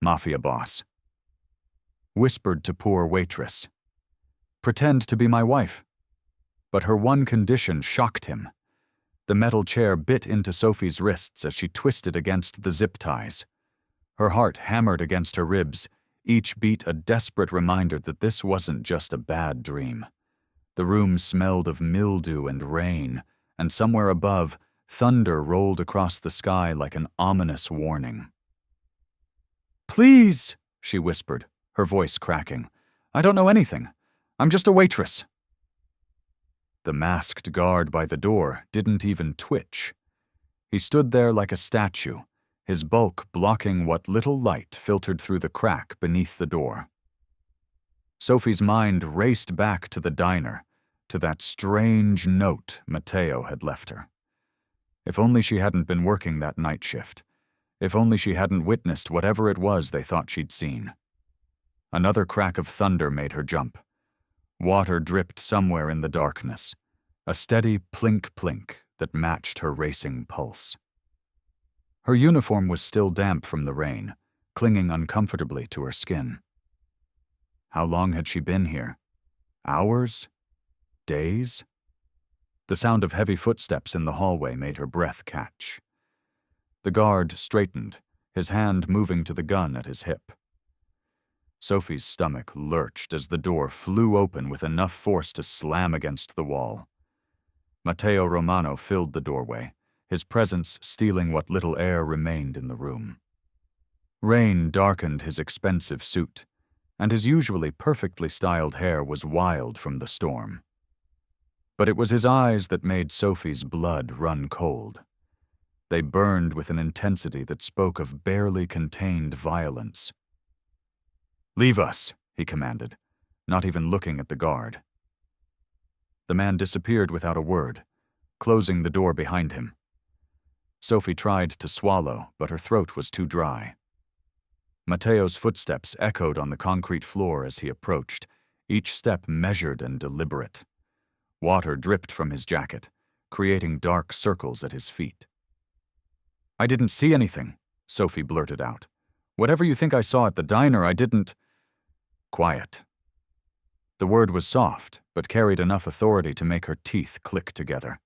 Mafia boss. Whispered to poor Waitress. Pretend to be my wife. But her one condition shocked him. The metal chair bit into Sophie's wrists as she twisted against the zip ties. Her heart hammered against her ribs, each beat a desperate reminder that this wasn't just a bad dream. The room smelled of mildew and rain, and somewhere above, thunder rolled across the sky like an ominous warning. "Please," she whispered, her voice cracking. "I don't know anything. I'm just a waitress." The masked guard by the door didn't even twitch. He stood there like a statue, his bulk blocking what little light filtered through the crack beneath the door. Sophie's mind raced back to the diner, to that strange note Matteo had left her. If only she hadn't been working that night shift. If only she hadn't witnessed whatever it was they thought she'd seen. Another crack of thunder made her jump. Water dripped somewhere in the darkness, a steady plink-plink that matched her racing pulse. Her uniform was still damp from the rain, clinging uncomfortably to her skin. How long had she been here? Hours? Days? The sound of heavy footsteps in the hallway made her breath catch. The guard straightened, his hand moving to the gun at his hip. Sophie's stomach lurched as the door flew open with enough force to slam against the wall. Matteo Romano filled the doorway, his presence stealing what little air remained in the room. Rain darkened his expensive suit, and his usually perfectly styled hair was wild from the storm. But it was his eyes that made Sophie's blood run cold. They burned with an intensity that spoke of barely contained violence. "Leave us," he commanded, not even looking at the guard. The man disappeared without a word, closing the door behind him. Sophie tried to swallow, but her throat was too dry. Matteo's footsteps echoed on the concrete floor as he approached, each step measured and deliberate. Water dripped from his jacket, creating dark circles at his feet. "I didn't see anything," Sophie blurted out. "Whatever you think I saw at the diner, I didn't—" "Quiet." The word was soft, but carried enough authority to make her teeth click together.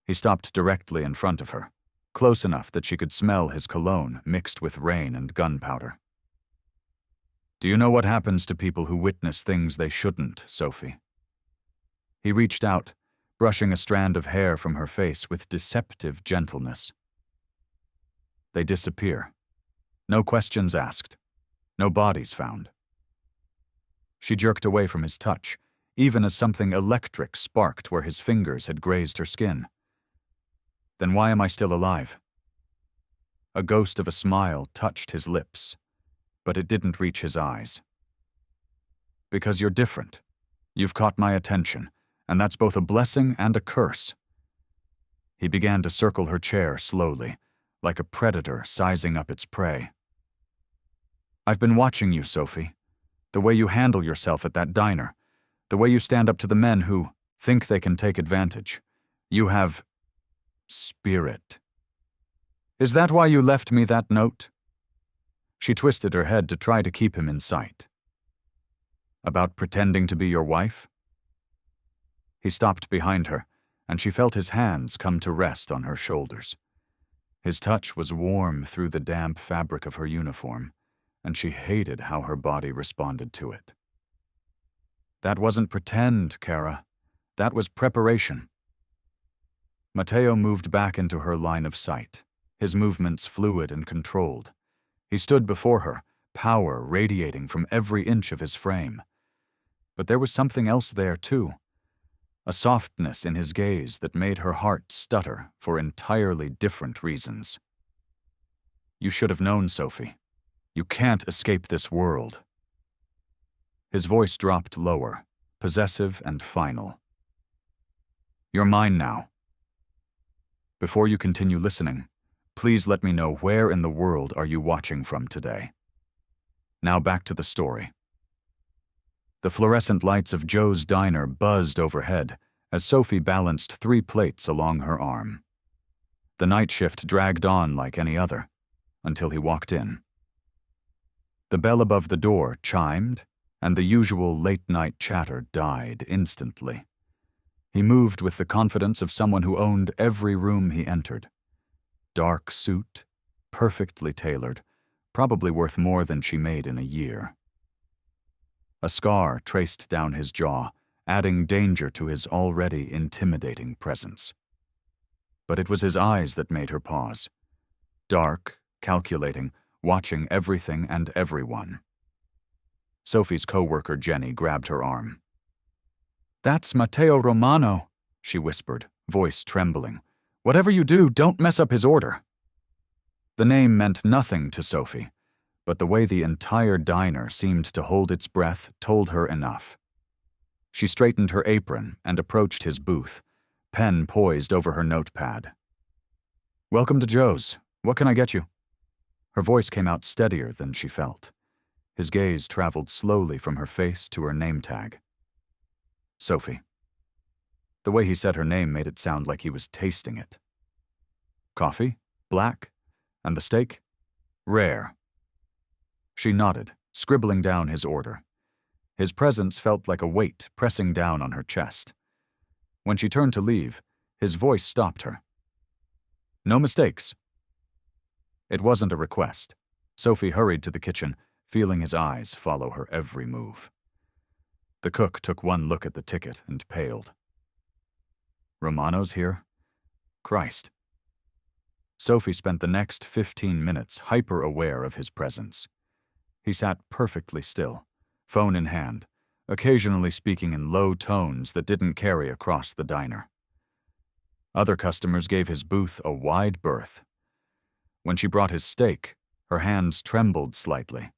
He stopped directly in front of her, close enough that she could smell his cologne mixed with rain and gunpowder. "Do you know what happens to people who witness things they shouldn't, Sophie?" He reached out, brushing a strand of hair from her face with deceptive gentleness. "They disappear. No questions asked. No bodies found." She jerked away from his touch, even as something electric sparked where his fingers had grazed her skin. "Then why am I still alive?" A ghost of a smile touched his lips, but it didn't reach his eyes. "Because you're different. You've caught my attention, and that's both a blessing and a curse." He began to circle her chair slowly, like a predator sizing up its prey. "I've been watching you, Sophie. The way you handle yourself at that diner. The way you stand up to the men who think they can take advantage. You have spirit. Is that why you left me that note?" She twisted her head to try to keep him in sight. "About pretending to be your wife?" He stopped behind her, and she felt his hands come to rest on her shoulders. His touch was warm through the damp fabric of her uniform, and she hated how her body responded to it. "That wasn't pretend, Kara. That was preparation." Matteo moved back into her line of sight, his movements fluid and controlled. He stood before her, power radiating from every inch of his frame. But there was something else there, too. A softness in his gaze that made her heart stutter for entirely different reasons. "You should have known, Sophie. You can't escape this world." His voice dropped lower, possessive and final. "You're mine now. Before you continue listening, please let me know where in the world are you watching from today. Now back to the story." The fluorescent lights of Joe's diner buzzed overhead as Sophie balanced 3 plates along her arm. The night shift dragged on like any other, until he walked in. The bell above the door chimed, and the usual late-night chatter died instantly. He moved with the confidence of someone who owned every room he entered. Dark suit, perfectly tailored, probably worth more than she made in a year. A scar traced down his jaw, adding danger to his already intimidating presence. But it was his eyes that made her pause. Dark, calculating, watching everything and everyone. Sophie's co-worker Jenny grabbed her arm. "That's Matteo Romano," she whispered, voice trembling. "Whatever you do, don't mess up his order." The name meant nothing to Sophie, but the way the entire diner seemed to hold its breath told her enough. She straightened her apron and approached his booth, pen poised over her notepad. "Welcome to Joe's. What can I get you?" Her voice came out steadier than she felt. His gaze traveled slowly from her face to her name tag. Sophie. The way he said her name made it sound like he was tasting it. "Coffee? Black? And the steak?" "Rare." She nodded, scribbling down his order. His presence felt like a weight pressing down on her chest. When she turned to leave, his voice stopped her. "No mistakes." It wasn't a request. Sophie hurried to the kitchen, feeling his eyes follow her every move. The cook took one look at the ticket and paled. "Romano's here? Christ." Sophie spent the next 15 minutes hyper-aware of his presence. He sat perfectly still, phone in hand, occasionally speaking in low tones that didn't carry across the diner. Other customers gave his booth a wide berth. When she brought his steak, her hands trembled slightly.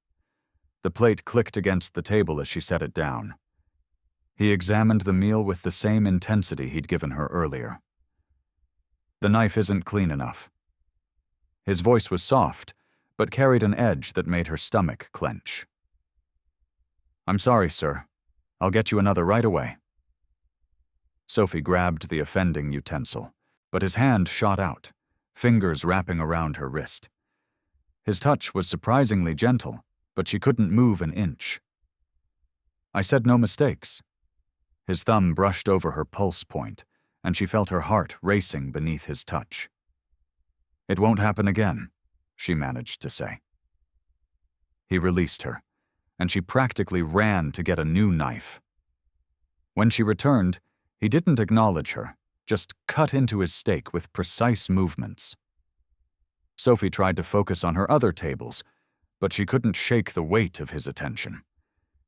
The plate clicked against the table as she set it down. He examined the meal with the same intensity he'd given her earlier. "The knife isn't clean enough." His voice was soft, but carried an edge that made her stomach clench. "I'm sorry, sir. I'll get you another right away." Sophie grabbed the offending utensil, but his hand shot out, fingers wrapping around her wrist. His touch was surprisingly gentle, but she couldn't move an inch. "I said no mistakes." His thumb brushed over her pulse point, and she felt her heart racing beneath his touch. "It won't happen again," she managed to say. He released her, and she practically ran to get a new knife. When she returned, he didn't acknowledge her, just cut into his steak with precise movements. Sophie tried to focus on her other tables, but she couldn't shake the weight of his attention.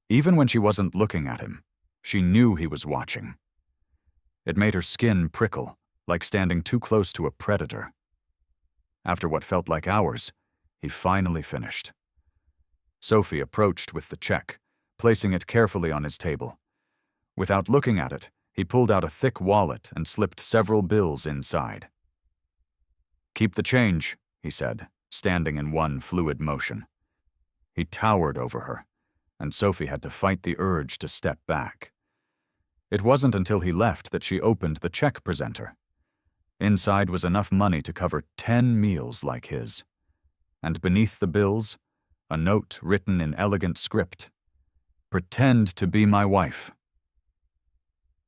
Even when she wasn't looking at him, she knew he was watching. It made her skin prickle, like standing too close to a predator. After what felt like hours, he finally finished. Sophie approached with the check, placing it carefully on his table. Without looking at it, he pulled out a thick wallet and slipped several bills inside. "Keep the change," he said, standing in one fluid motion. He towered over her, and Sophie had to fight the urge to step back. It wasn't until he left that she opened the check presenter. Inside was enough money to cover 10 meals like his. And beneath the bills, a note written in elegant script. "Pretend to be my wife."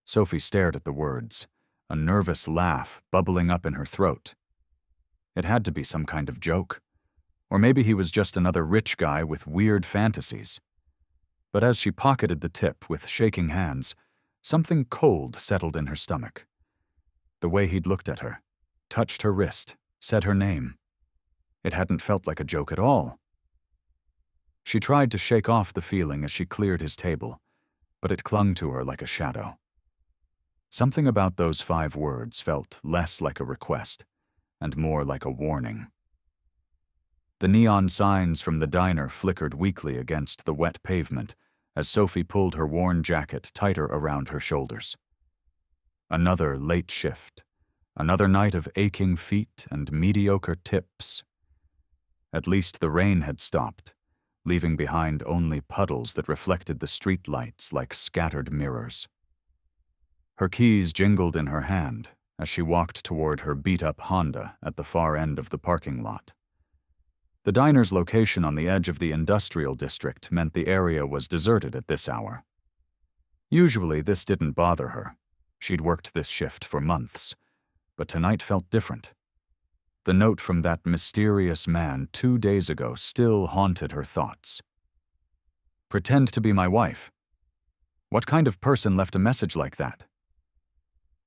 Sophie stared at the words, a nervous laugh bubbling up in her throat. It had to be some kind of joke. Or maybe he was just another rich guy with weird fantasies. But as she pocketed the tip with shaking hands, something cold settled in her stomach. The way he'd looked at her, touched her wrist, said her name. It hadn't felt like a joke at all. She tried to shake off the feeling as she cleared his table, but it clung to her like a shadow. Something about those 5 words felt less like a request and more like a warning. The neon signs from the diner flickered weakly against the wet pavement as Sophie pulled her worn jacket tighter around her shoulders. Another late shift, another night of aching feet and mediocre tips. At least the rain had stopped, leaving behind only puddles that reflected the street lights like scattered mirrors. Her keys jingled in her hand as she walked toward her beat-up Honda at the far end of the parking lot. The diner's location on the edge of the industrial district meant the area was deserted at this hour. Usually, this didn't bother her. She'd worked this shift for months, but tonight felt different. The note from that mysterious man 2 days ago still haunted her thoughts. Pretend to be my wife. What kind of person left a message like that?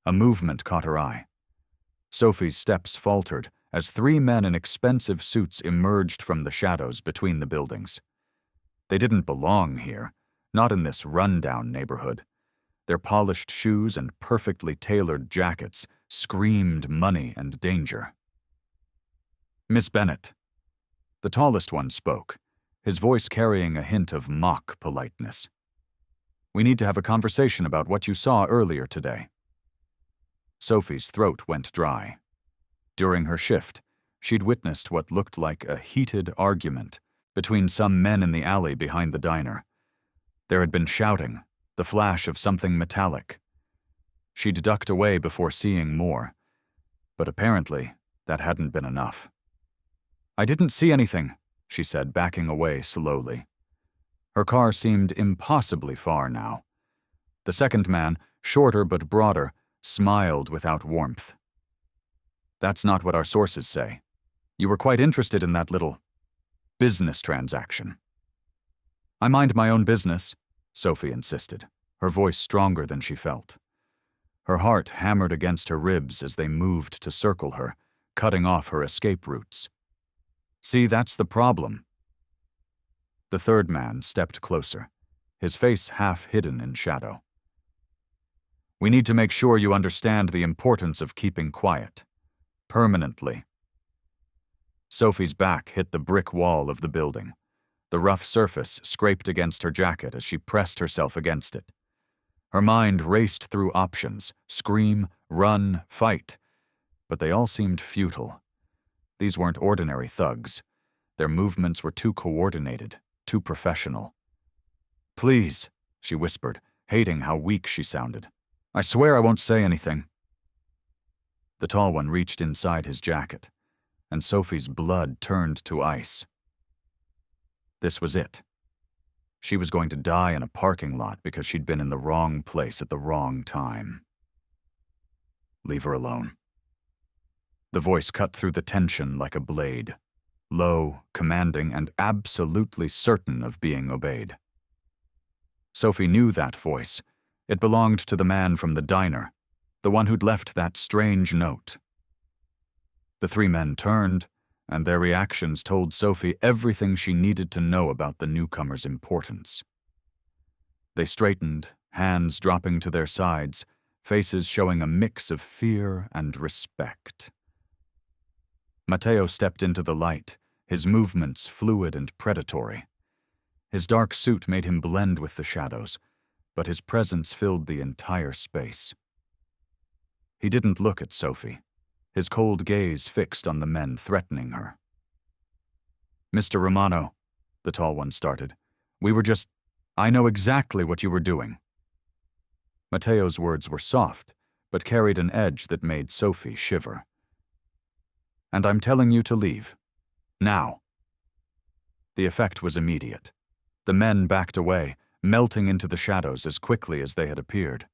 A movement caught her eye. Sophie's steps faltered as 3 men in expensive suits emerged from the shadows between the buildings. They didn't belong here, not in this run-down neighborhood. Their polished shoes and perfectly tailored jackets screamed money and danger. Miss Bennett. The tallest one spoke, his voice carrying a hint of mock politeness. We need to have a conversation about what you saw earlier today. Sophie's throat went dry. During her shift, she'd witnessed what looked like a heated argument between some men in the alley behind the diner. There had been shouting, the flash of something metallic. She'd ducked away before seeing more, but apparently that hadn't been enough. I didn't see anything, she said, backing away slowly. Her car seemed impossibly far now. The second man, shorter but broader, smiled without warmth. That's not what our sources say. You were quite interested in that little business transaction. I mind my own business, Sophie insisted, her voice stronger than she felt. Her heart hammered against her ribs as they moved to circle her, cutting off her escape routes. See, that's the problem. The third man stepped closer, his face half hidden in shadow. We need to make sure you understand the importance of keeping quiet. Permanently. Sophie's back hit the brick wall of the building. The rough surface scraped against her jacket as she pressed herself against it. Her mind raced through options: scream, run, fight. But they all seemed futile. These weren't ordinary thugs. Their movements were too coordinated, too professional. Please, she whispered, hating how weak she sounded. I swear I won't say anything. The tall one reached inside his jacket, and Sophie's blood turned to ice. This was it. She was going to die in a parking lot because she'd been in the wrong place at the wrong time. Leave her alone. The voice cut through the tension like a blade, low, commanding, and absolutely certain of being obeyed. Sophie knew that voice. It belonged to the man from the diner, the one who'd left that strange note. The 3 men turned, and their reactions told Sophie everything she needed to know about the newcomer's importance. They straightened, hands dropping to their sides, faces showing a mix of fear and respect. Matteo stepped into the light, his movements fluid and predatory. His dark suit made him blend with the shadows, but his presence filled the entire space. He didn't look at Sophie, his cold gaze fixed on the men threatening her. Mr. Romano, the tall one started, I know exactly what you were doing. Matteo's words were soft, but carried an edge that made Sophie shiver. And I'm telling you to leave. Now. The effect was immediate. The men backed away, melting into the shadows as quickly as they had appeared.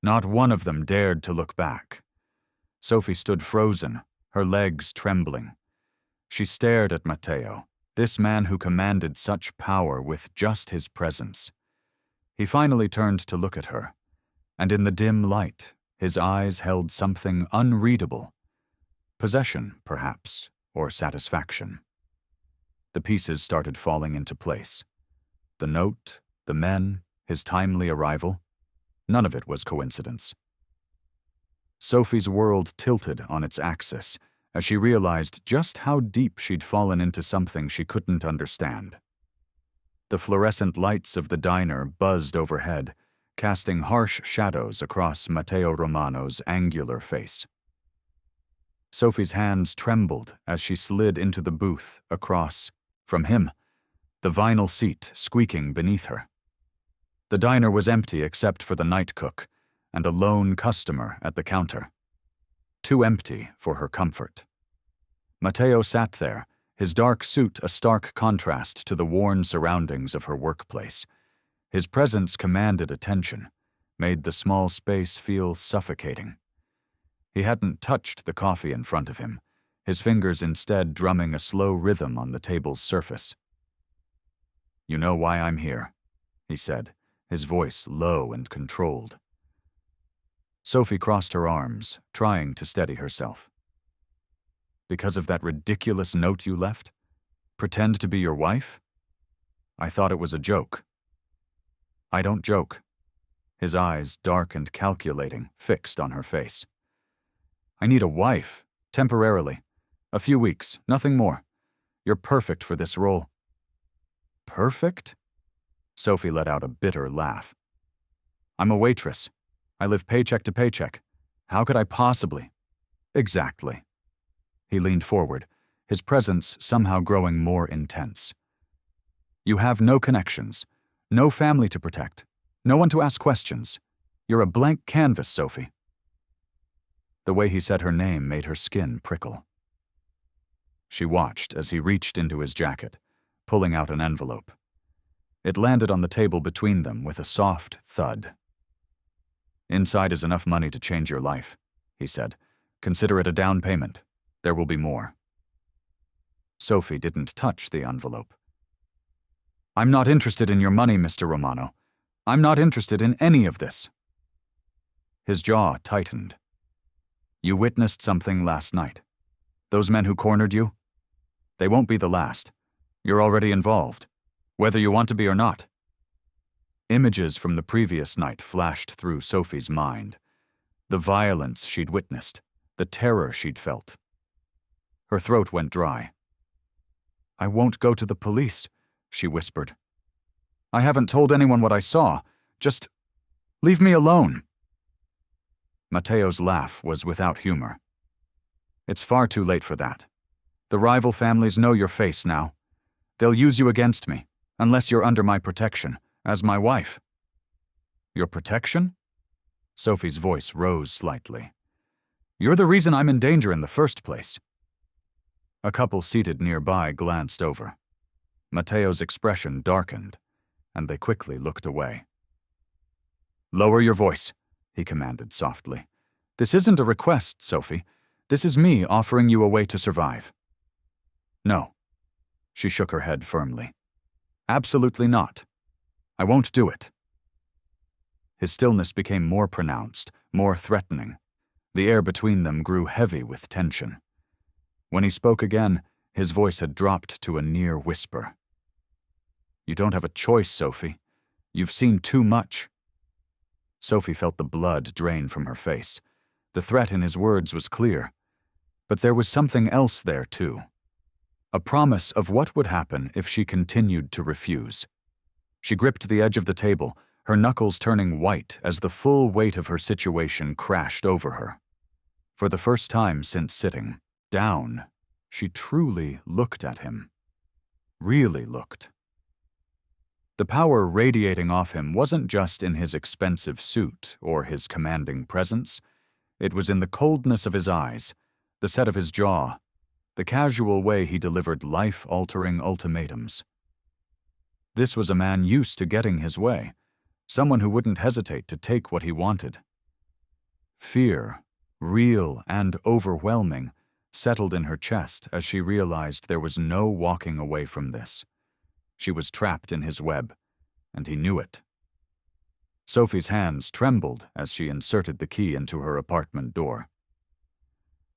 Not one of them dared to look back. Sophie stood frozen, her legs trembling. She stared at Matteo, this man who commanded such power with just his presence. He finally turned to look at her, and in the dim light, his eyes held something unreadable. Possession, perhaps, or satisfaction. The pieces started falling into place. The note, the men, his timely arrival. None of it was coincidence. Sophie's world tilted on its axis as she realized just how deep she'd fallen into something she couldn't understand. The fluorescent lights of the diner buzzed overhead, casting harsh shadows across Matteo Romano's angular face. Sophie's hands trembled as she slid into the booth across, from him, the vinyl seat squeaking beneath her. The diner was empty except for the night cook and a lone customer at the counter. Too empty for her comfort. Matteo sat there, his dark suit a stark contrast to the worn surroundings of her workplace. His presence commanded attention, made the small space feel suffocating. He hadn't touched the coffee in front of him, his fingers instead drumming a slow rhythm on the table's surface. "You know why I'm here," he said, his voice low and controlled. Sophie crossed her arms, trying to steady herself. "Because of that ridiculous note you left? Pretend to be your wife? I thought it was a joke." "I don't joke." His eyes, dark and calculating, fixed on her face. "I need a wife, temporarily. A few weeks, nothing more. You're perfect for this role." "Perfect?" Sophie let out a bitter laugh. "I'm a waitress. I live paycheck to paycheck. How could I possibly?" "Exactly." He leaned forward, his presence somehow growing more intense. "You have no connections, no family to protect, no one to ask questions. You're a blank canvas, Sophie." The way he said her name made her skin prickle. She watched as he reached into his jacket, pulling out an envelope. It landed on the table between them with a soft thud. "Inside is enough money to change your life," he said. "Consider it a down payment. There will be more." Sophie didn't touch the envelope. "I'm not interested in your money, Mr. Romano. I'm not interested in any of this." His jaw tightened. "You witnessed something last night. Those men who cornered you? They won't be the last. You're already involved, whether you want to be or not." Images from the previous night flashed through Sophie's mind. The violence she'd witnessed, the terror she'd felt. Her throat went dry. "I won't go to the police," she whispered. "I haven't told anyone what I saw. Just leave me alone." Matteo's laugh was without humor. "It's far too late for that. The rival families know your face now. They'll use you against me, unless you're under my protection, as my wife." "Your protection?" Sophie's voice rose slightly. "You're the reason I'm in danger in the first place." A couple seated nearby glanced over. Matteo's expression darkened, and they quickly looked away. "Lower your voice," he commanded softly. "This isn't a request, Sophie. This is me offering you a way to survive." "No." She shook her head firmly. "Absolutely not. I won't do it." His stillness became more pronounced, more threatening. The air between them grew heavy with tension. When he spoke again, his voice had dropped to a near whisper. "You don't have a choice, Sophie. You've seen too much." Sophie felt the blood drain from her face. The threat in his words was clear. But there was something else there, too. A promise of what would happen if she continued to refuse. She gripped the edge of the table, her knuckles turning white as the full weight of her situation crashed over her. For the first time since sitting down, she truly looked at him. Really looked. The power radiating off him wasn't just in his expensive suit or his commanding presence. It was in the coldness of his eyes, the set of his jaw, the casual way he delivered life-altering ultimatums. This was a man used to getting his way, someone who wouldn't hesitate to take what he wanted. Fear, real and overwhelming, settled in her chest as she realized there was no walking away from this. She was trapped in his web, and he knew it. Sophie's hands trembled as she inserted the key into her apartment door.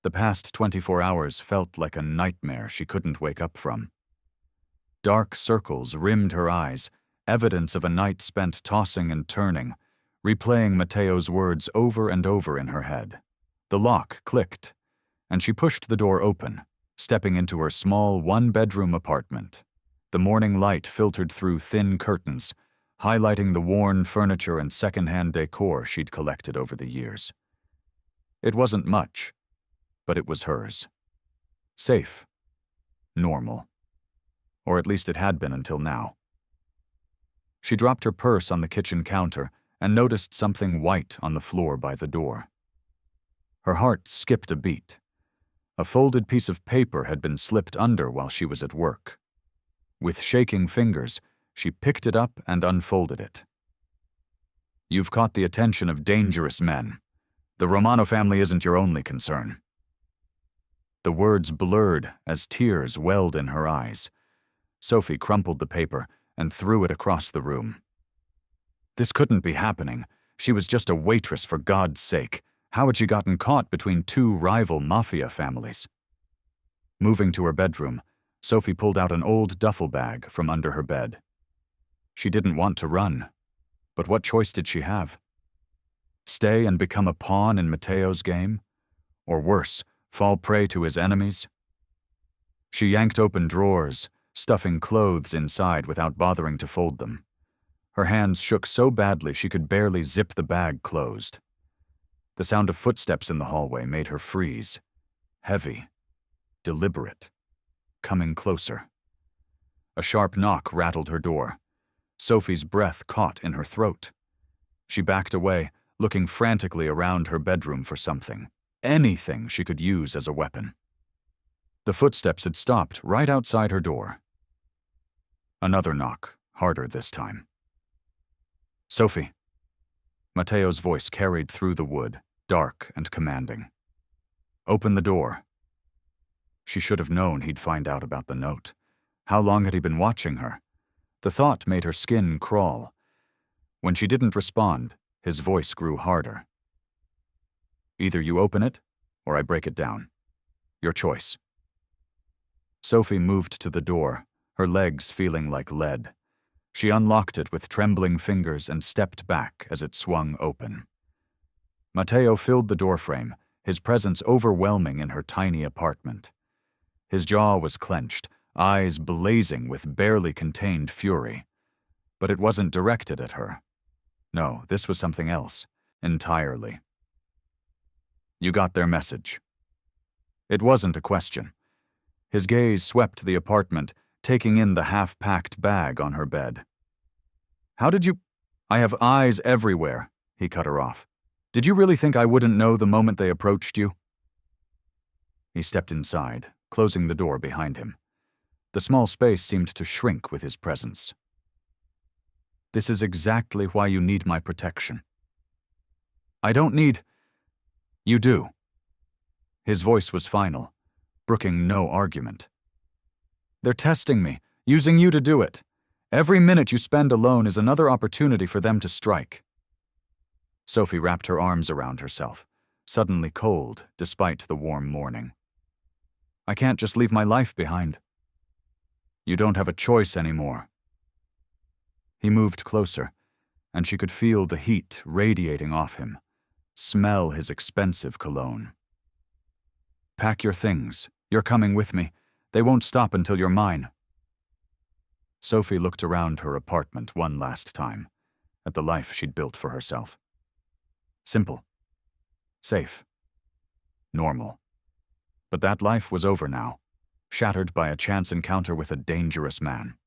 The past 24 hours felt like a nightmare she couldn't wake up from. Dark circles rimmed her eyes, evidence of a night spent tossing and turning, replaying Matteo's words over and over in her head. The lock clicked, and she pushed the door open, stepping into her small one-bedroom apartment. The morning light filtered through thin curtains, highlighting the worn furniture and second-hand decor she'd collected over the years. It wasn't much, but it was hers. Safe. Normal. Or at least it had been until now. She dropped her purse on the kitchen counter and noticed something white on the floor by the door. Her heart skipped a beat. A A folded piece of paper had been slipped under while she was at work. With shaking fingers, she picked it up and unfolded it. "You've caught the attention of dangerous men. The Romano family isn't your only concern." The words blurred as tears welled in her eyes. Sophie crumpled the paper and threw it across the room. This couldn't be happening. She was just a waitress, for God's sake. How had she gotten caught between two rival Mafia families? Moving to her bedroom, Sophie pulled out an old duffel bag from under her bed. She didn't want to run, but what choice did she have? Stay and become a pawn in Matteo's game? Or worse, fall prey to his enemies? She yanked open drawers, stuffing clothes inside without bothering to fold them. Her hands shook so badly she could barely zip the bag closed. The sound of footsteps in the hallway made her freeze. Heavy, deliberate, coming closer. A sharp knock rattled her door. Sophie's breath caught in her throat. She backed away, looking frantically around her bedroom for something, anything she could use as a weapon. The footsteps had stopped right outside her door. Another knock, harder this time. "Sophie." Matteo's voice carried through the wood, dark and commanding. "Open the door." She should have known he'd find out about the note. How long had he been watching her? The thought made her skin crawl. When she didn't respond, his voice grew harder. "Either you open it, or I break it down. Your choice." Sophie moved to the door, her legs feeling like lead. She unlocked it with trembling fingers and stepped back as it swung open. Matteo filled the doorframe, his presence overwhelming in her tiny apartment. His jaw was clenched, eyes blazing with barely contained fury. But it wasn't directed at her. No, this was something else, entirely. "You got their message." It wasn't a question. His gaze swept the apartment, taking in the half-packed bag on her bed. "How did you—" "I have eyes everywhere," he cut her off. "Did you really think I wouldn't know the moment they approached you?" He stepped inside, closing the door behind him. The small space seemed to shrink with his presence. "This is exactly why you need my protection." "I don't need—" "You do." His voice was final, brooking no argument. "They're testing me, using you to do it. Every minute you spend alone is another opportunity for them to strike." Sophie wrapped her arms around herself, suddenly cold despite the warm morning. "I can't just leave my life behind." "You don't have a choice anymore." He moved closer, and she could feel the heat radiating off him, smell his expensive cologne. "Pack your things. You're coming with me. They won't stop until you're mine." Sophie looked around her apartment one last time, at the life she'd built for herself. Simple. Safe. Normal. But that life was over now, shattered by a chance encounter with a dangerous man.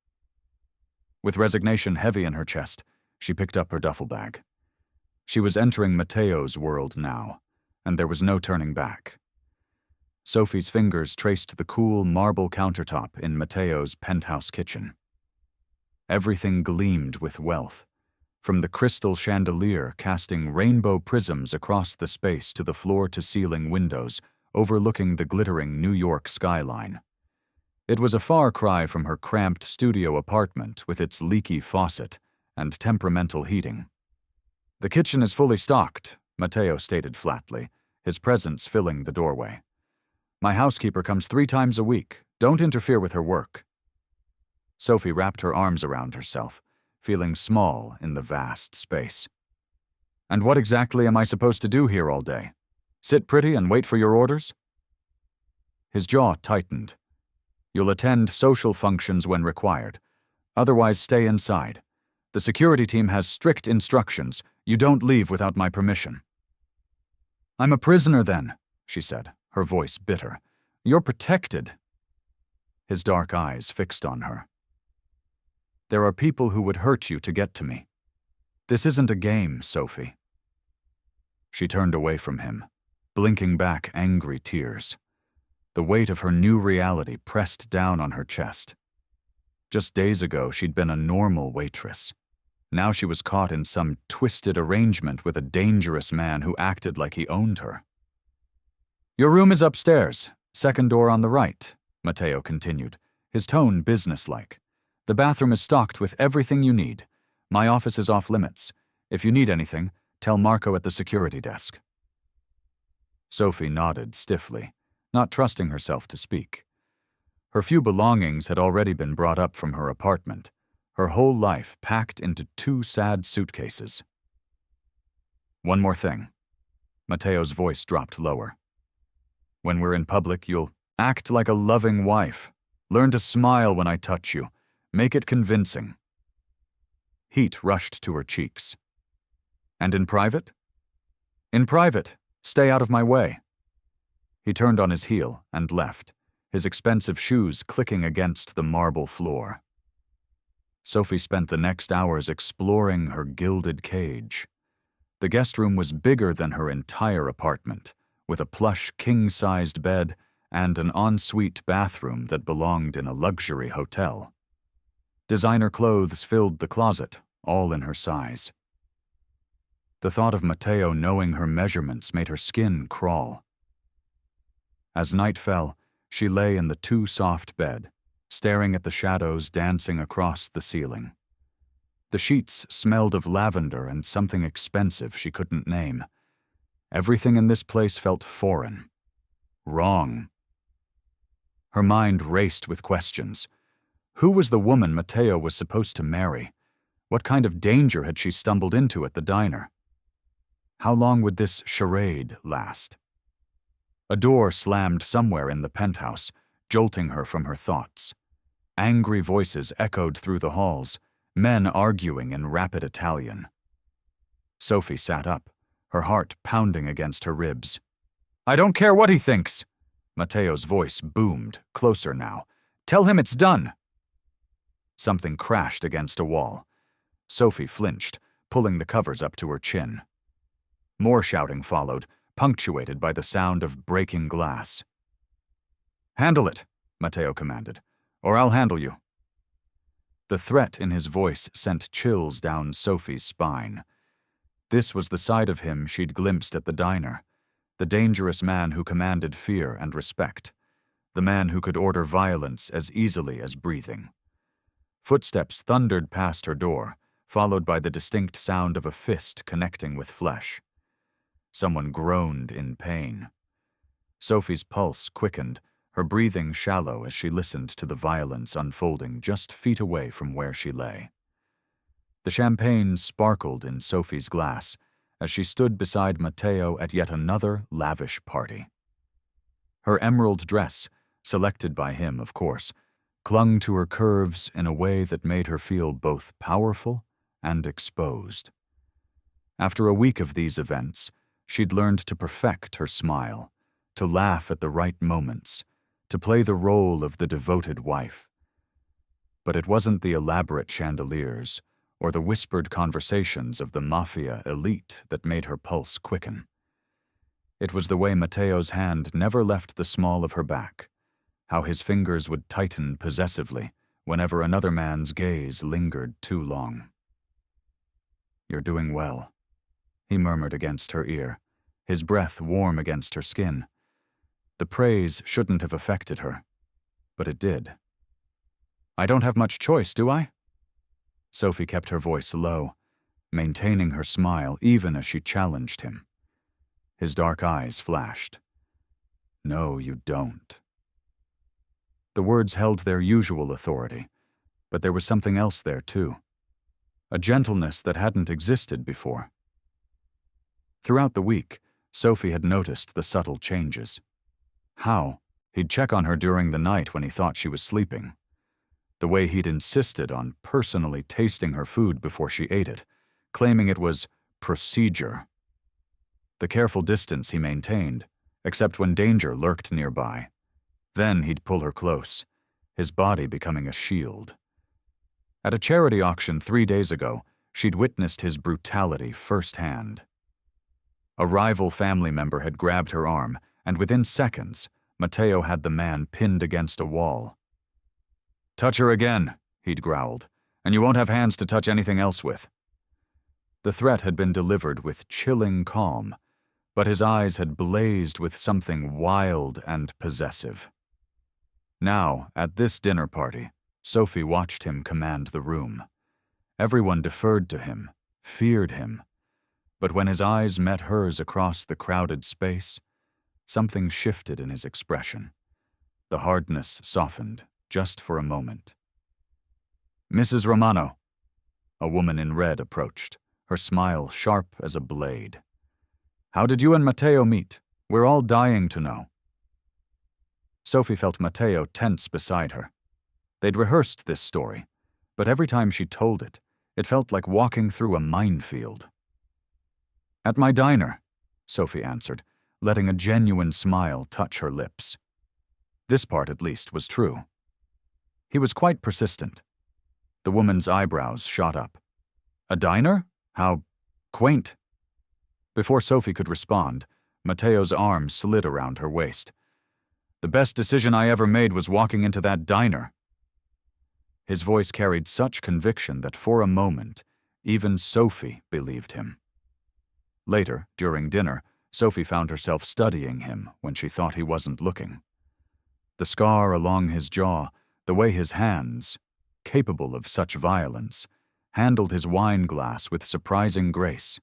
With resignation heavy in her chest, she picked up her duffel bag. She was entering Matteo's world now, and there was no turning back. Sophie's fingers traced the cool marble countertop in Matteo's penthouse kitchen. Everything gleamed with wealth, from the crystal chandelier casting rainbow prisms across the space to the floor-to-ceiling windows overlooking the glittering New York skyline. It was a far cry from her cramped studio apartment with its leaky faucet and temperamental heating. "The kitchen is fully stocked," Matteo stated flatly, his presence filling the doorway. "My housekeeper comes 3 times a week. Don't interfere with her work." Sophie wrapped her arms around herself, feeling small in the vast space. "And what exactly am I supposed to do here all day? Sit pretty and wait for your orders?" His jaw tightened. "You'll attend social functions when required. Otherwise, stay inside. The security team has strict instructions. You don't leave without my permission." "I'm a prisoner then," she said, her voice bitter. "You're protected." His dark eyes fixed on her. "There are people who would hurt you to get to me. This isn't a game, Sophie." She turned away from him, blinking back angry tears. the weight of her new reality pressed down on her chest. Just days ago, she'd been a normal waitress. Now she was caught in some twisted arrangement with a dangerous man who acted like he owned her. "Your room is upstairs, second door on the right," Matteo continued, his tone businesslike. "The bathroom is stocked with everything you need. My office is off limits. If you need anything, tell Marco at the security desk." Sophie nodded stiffly, not trusting herself to speak. Her few belongings had already been brought up from her apartment, her whole life packed into 2 sad suitcases. "One more thing." Matteo's voice dropped lower. "When we're in public, you'll act like a loving wife. Learn to smile when I touch you. Make it convincing." Heat rushed to her cheeks. "And in private?" "In private, stay out of my way." He turned on his heel and left, his expensive shoes clicking against the marble floor. Sophie spent the next hours exploring her gilded cage. The guest room was bigger than her entire apartment, with a plush king-sized bed and an ensuite bathroom that belonged in a luxury hotel. Designer clothes filled the closet, all in her size. The thought of Matteo knowing her measurements made her skin crawl. As night fell, she lay in the too-soft bed, staring at the shadows dancing across the ceiling. The sheets smelled of lavender and something expensive she couldn't name. Everything in this place felt foreign. Wrong. Her mind raced with questions. Who was the woman Matteo was supposed to marry? What kind of danger had she stumbled into at the diner? How long would this charade last? A door slammed somewhere in the penthouse, jolting her from her thoughts. Angry voices echoed through the halls, men arguing in rapid Italian. Sophie sat up, her heart pounding against her ribs. "I don't care what he thinks!" Matteo's voice boomed, closer now. "Tell him it's done!" Something crashed against a wall. Sophie flinched, pulling the covers up to her chin. More shouting followed, punctuated by the sound of breaking glass. "Handle it," Matteo commanded, "or I'll handle you." The threat in his voice sent chills down Sophie's spine. This was the side of him she'd glimpsed at the diner, the dangerous man who commanded fear and respect, the man who could order violence as easily as breathing. Footsteps thundered past her door, followed by the distinct sound of a fist connecting with flesh. Someone groaned in pain. Sophie's pulse quickened, her breathing shallow as she listened to the violence unfolding just feet away from where she lay. The champagne sparkled in Sophie's glass as she stood beside Matteo at yet another lavish party. Her emerald dress, selected by him, of course, clung to her curves in a way that made her feel both powerful and exposed. After a week of these events, she'd learned to perfect her smile, to laugh at the right moments, to play the role of the devoted wife. But it wasn't the elaborate chandeliers or the whispered conversations of the Mafia elite that made her pulse quicken. It was the way Matteo's hand never left the small of her back, how his fingers would tighten possessively whenever another man's gaze lingered too long. "You're doing well," he murmured against her ear, his breath warm against her skin. The praise shouldn't have affected her, but it did. "I don't have much choice, do I?" Sophie kept her voice low, maintaining her smile even as she challenged him. His dark eyes flashed. "No, you don't." The words held their usual authority, but there was something else there too. A gentleness that hadn't existed before. Throughout the week, Sophie had noticed the subtle changes. How? He'd check on her during the night when he thought she was sleeping. The way he'd insisted on personally tasting her food before she ate it, claiming it was procedure. The careful distance he maintained, except when danger lurked nearby. Then he'd pull her close, his body becoming a shield. At a charity auction 3 days ago, she'd witnessed his brutality firsthand. A rival family member had grabbed her arm, and within seconds, Matteo had the man pinned against a wall. "Touch her again," he'd growled, "and you won't have hands to touch anything else with." The threat had been delivered with chilling calm, but his eyes had blazed with something wild and possessive. Now, at this dinner party, Sophie watched him command the room. Everyone deferred to him, feared him. But when his eyes met hers across the crowded space, something shifted in his expression. The hardness softened, just for a moment. "Mrs. Romano." A woman in red approached, her smile sharp as a blade. "How did you and Matteo meet? We're all dying to know." Sophie felt Matteo tense beside her. They'd rehearsed this story, but every time she told it, it felt like walking through a minefield. "At my diner," Sophie answered, letting a genuine smile touch her lips. This part, at least, was true. He was quite persistent. The woman's eyebrows shot up. "A diner? How quaint." Before Sophie could respond, Matteo's arm slid around her waist. "The best decision I ever made was walking into that diner." His voice carried such conviction that for a moment, even Sophie believed him. Later, during dinner, Sophie found herself studying him when she thought he wasn't looking. The scar along his jaw, the way his hands, capable of such violence, handled his wine glass with surprising grace.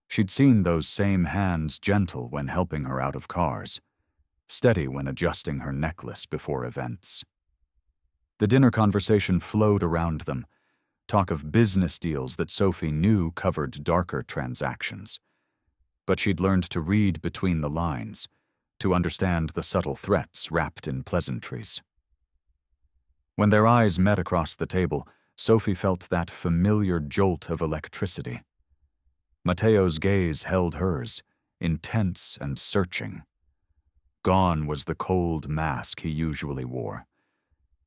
She'd seen those same hands gentle when helping her out of cars, steady when adjusting her necklace before events. The dinner conversation flowed around them, talk of business deals that Sophie knew covered darker transactions. But she'd learned to read between the lines, to understand the subtle threats wrapped in pleasantries. When their eyes met across the table, Sophie felt that familiar jolt of electricity. Matteo's gaze held hers, intense and searching. Gone was the cold mask he usually wore.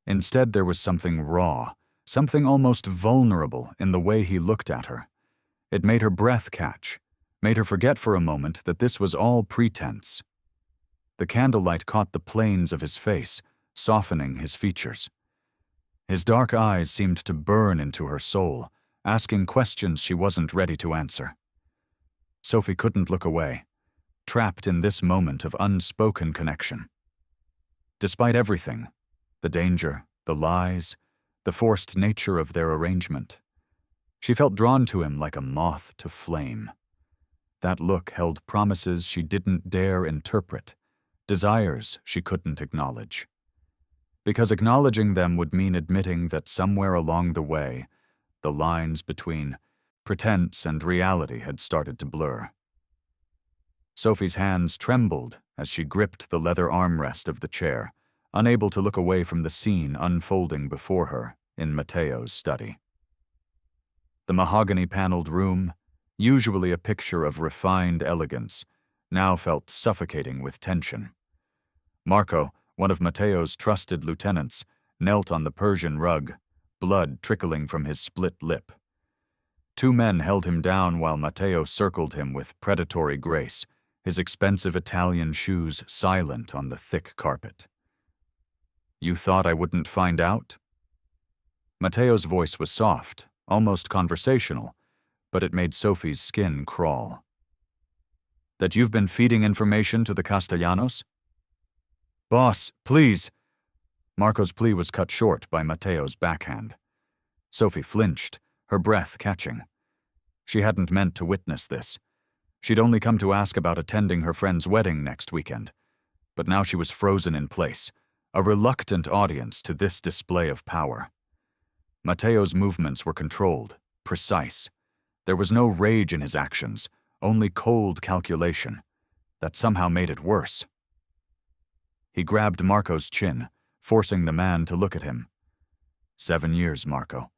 Instead, there was something raw, something almost vulnerable in the way he looked at her. It made her breath catch, made her forget for a moment that this was all pretense. The candlelight caught the planes of his face, softening his features. His dark eyes seemed to burn into her soul, asking questions she wasn't ready to answer. Sophie couldn't look away, trapped in this moment of unspoken connection. Despite everything, the danger, the lies, the forced nature of their arrangement, she felt drawn to him like a moth to flame. That look held promises she didn't dare interpret, desires she couldn't acknowledge. Because acknowledging them would mean admitting that somewhere along the way, the lines between pretense and reality had started to blur. Sophie's hands trembled as she gripped the leather armrest of the chair, unable to look away from the scene unfolding before her in Matteo's study. The mahogany-paneled room, usually a picture of refined elegance, now felt suffocating with tension. Marco, one of Matteo's trusted lieutenants, knelt on the Persian rug, blood trickling from his split lip. Two men held him down while Matteo circled him with predatory grace, his expensive Italian shoes silent on the thick carpet. "You thought I wouldn't find out?" Matteo's voice was soft, almost conversational, but it made Sophie's skin crawl. "That you've been feeding information to the Castellanos?" "Boss, please!" Marco's plea was cut short by Matteo's backhand. Sophie flinched, her breath catching. She hadn't meant to witness this. She'd only come to ask about attending her friend's wedding next weekend. But now she was frozen in place, a reluctant audience to this display of power. Matteo's movements were controlled, precise. There was no rage in his actions, only cold calculation. That somehow made it worse. He grabbed Marco's chin, forcing the man to look at him. 7 years, Marco.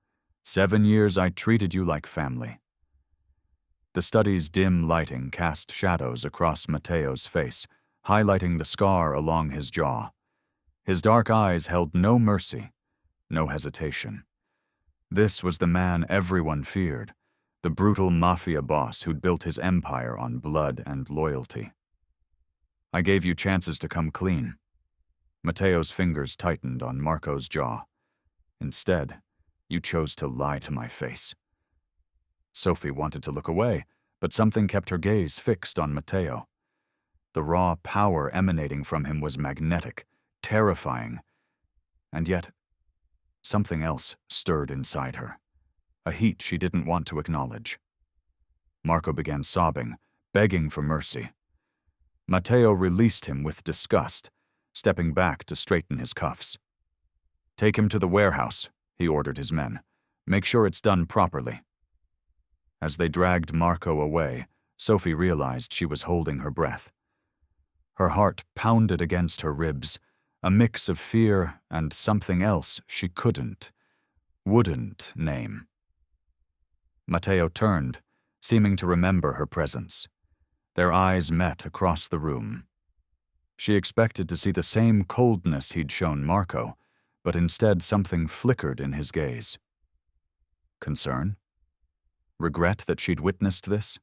7 years I treated you like family. The study's dim lighting cast shadows across Matteo's face, highlighting the scar along his jaw. His dark eyes held no mercy, no hesitation. This was the man everyone feared, the brutal Mafia boss who'd built his empire on blood and loyalty. I gave you chances to come clean. Mateo's fingers tightened on Marco's jaw. Instead, you chose to lie to my face. Sophie wanted to look away, but something kept her gaze fixed on Mateo. The raw power emanating from him was magnetic, terrifying, and yet something else stirred inside her, a heat she didn't want to acknowledge. Marco began sobbing, begging for mercy. Mateo released him with disgust, stepping back to straighten his cuffs. "Take him to the warehouse," he ordered his men. "Make sure it's done properly." As they dragged Marco away, Sophie realized she was holding her breath. Her heart pounded against her ribs, a mix of fear and something else she wouldn't name. Mateo turned, seeming to remember her presence. Their eyes met across the room. She expected to see the same coldness he'd shown Marco, but instead something flickered in his gaze. Concern? Regret that she'd witnessed this?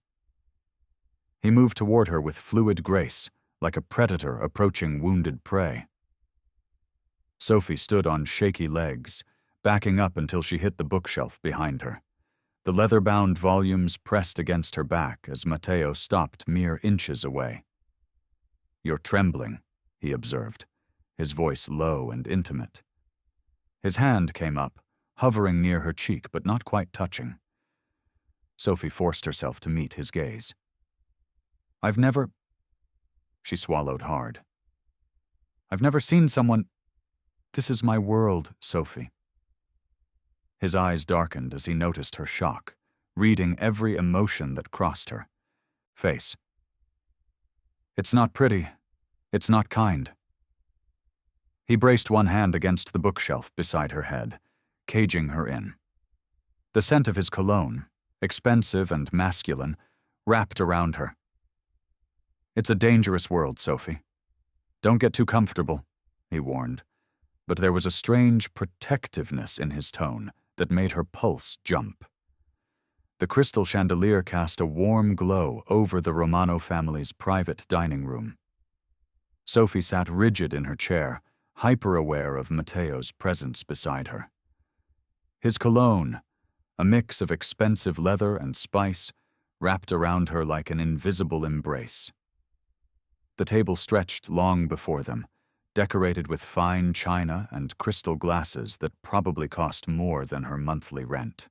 He moved toward her with fluid grace, like a predator approaching wounded prey. Sophie stood on shaky legs, backing up until she hit the bookshelf behind her. The leather-bound volumes pressed against her back as Mateo stopped mere inches away. "You're trembling," he observed, his voice low and intimate. His hand came up, hovering near her cheek but not quite touching. Sophie forced herself to meet his gaze. "I've never—" She swallowed hard. "I've never seen someone— This is my world, Sophie." His eyes darkened as he noticed her shock, reading every emotion that crossed her face. "It's not pretty. It's not kind." He braced one hand against the bookshelf beside her head, caging her in. The scent of his cologne, expensive and masculine, wrapped around her. "It's a dangerous world, Sophie. Don't get too comfortable," he warned, but there was a strange protectiveness in his tone that made her pulse jump. The crystal chandelier cast a warm glow over the Romano family's private dining room. Sophie sat rigid in her chair, hyper-aware of Mateo's presence beside her. His cologne, a mix of expensive leather and spice, wrapped around her like an invisible embrace. The table stretched long before them, decorated with fine china and crystal glasses that probably cost more than her monthly rent.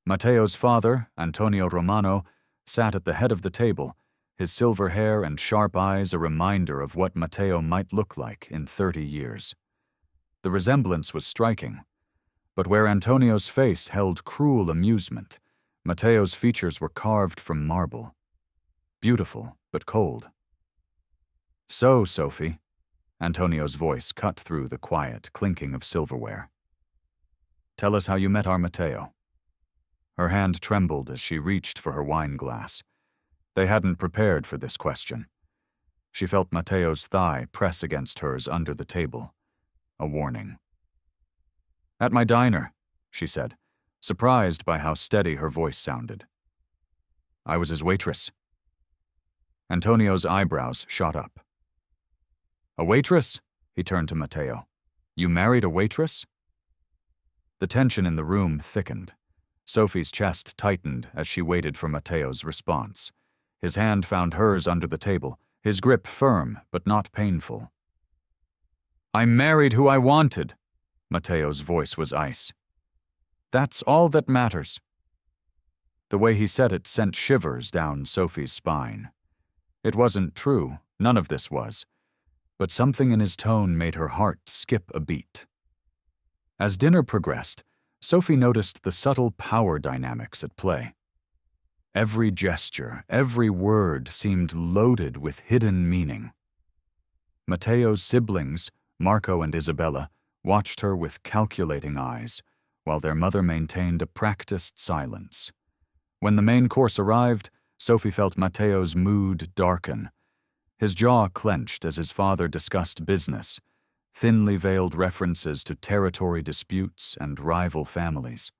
Mateo's father, Antonio Romano, sat at the head of the table, his silver hair and sharp eyes a reminder of what Mateo might look like in 30 years. The resemblance was striking, but where Antonio's face held cruel amusement, Mateo's features were carved from marble. Beautiful, but cold. "So, Sophie," Antonio's voice cut through the quiet clinking of silverware. "Tell us how you met our Mateo." Her hand trembled as she reached for her wine glass. They hadn't prepared for this question. She felt Mateo's thigh press against hers under the table. A warning. "At my diner," she said, surprised by how steady her voice sounded. "I was his waitress." Antonio's eyebrows shot up. "A waitress?" He turned to Mateo. "You married a waitress?" The tension in the room thickened. Sophie's chest tightened as she waited for Mateo's response. His hand found hers under the table, his grip firm but not painful. "I married who I wanted." Mateo's voice was ice. "That's all that matters." The way he said it sent shivers down Sophie's spine. It wasn't true, none of this was, but something in his tone made her heart skip a beat. As dinner progressed, Sophie noticed the subtle power dynamics at play. Every gesture, every word seemed loaded with hidden meaning. Mateo's siblings, Marco and Isabella, watched her with calculating eyes, while their mother maintained a practiced silence. When the main course arrived, Sophie felt Mateo's mood darken. His jaw clenched as his father discussed business, thinly veiled references to territory disputes and rival families.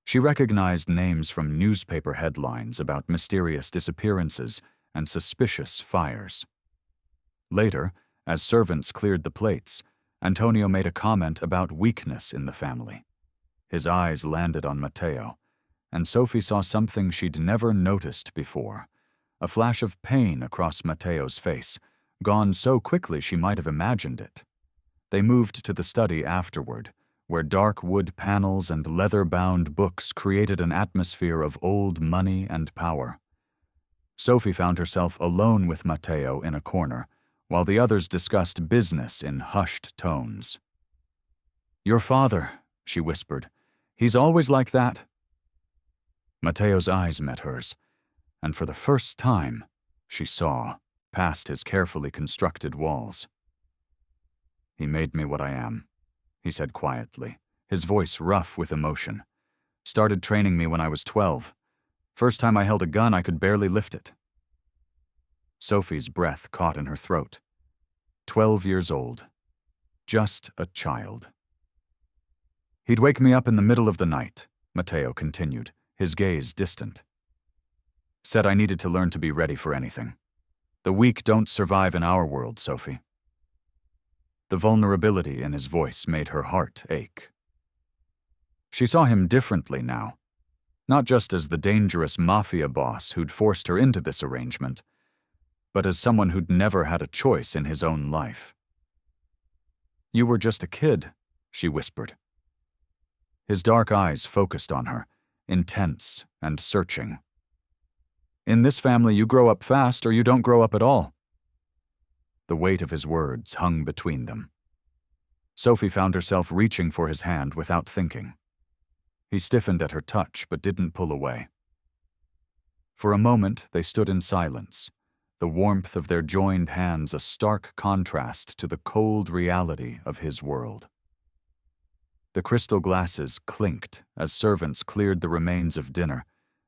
She recognized names from newspaper headlines about mysterious disappearances and suspicious fires. Later, as servants cleared the plates, Antonio made a comment about weakness in the family. His eyes landed on Matteo, and Sophie saw something she'd never noticed before. A flash of pain across Matteo's face, gone so quickly she might have imagined it. They moved to the study afterward, where dark wood panels and leather-bound books created an atmosphere of old money and power. Sophie found herself alone with Matteo in a corner, while the others discussed business in hushed tones. "Your father," she whispered. "He's always like that." Matteo's eyes met hers, and for the first time, she saw past his carefully constructed walls. "He made me what I am," he said quietly, his voice rough with emotion. "Started training me when I was 12. First time I held a gun, I could barely lift it." Sophie's breath caught in her throat. 12 years old. Just a child. "He'd wake me up in the middle of the night," Matteo continued, his gaze distant. "Said I needed to learn to be ready for anything. The weak don't survive in our world, Sophie." The vulnerability in his voice made her heart ache. She saw him differently now, not just as the dangerous Mafia boss who'd forced her into this arrangement, but as someone who'd never had a choice in his own life. "You were just a kid," she whispered. His dark eyes focused on her, intense and searching. "In this family, you grow up fast or you don't grow up at all." The weight of his words hung between them. Sophie found herself reaching for his hand without thinking. He stiffened at her touch but didn't pull away. For a moment, they stood in silence, the warmth of their joined hands a stark contrast to the cold reality of his world. The crystal glasses clinked as servants cleared the remains of dinner,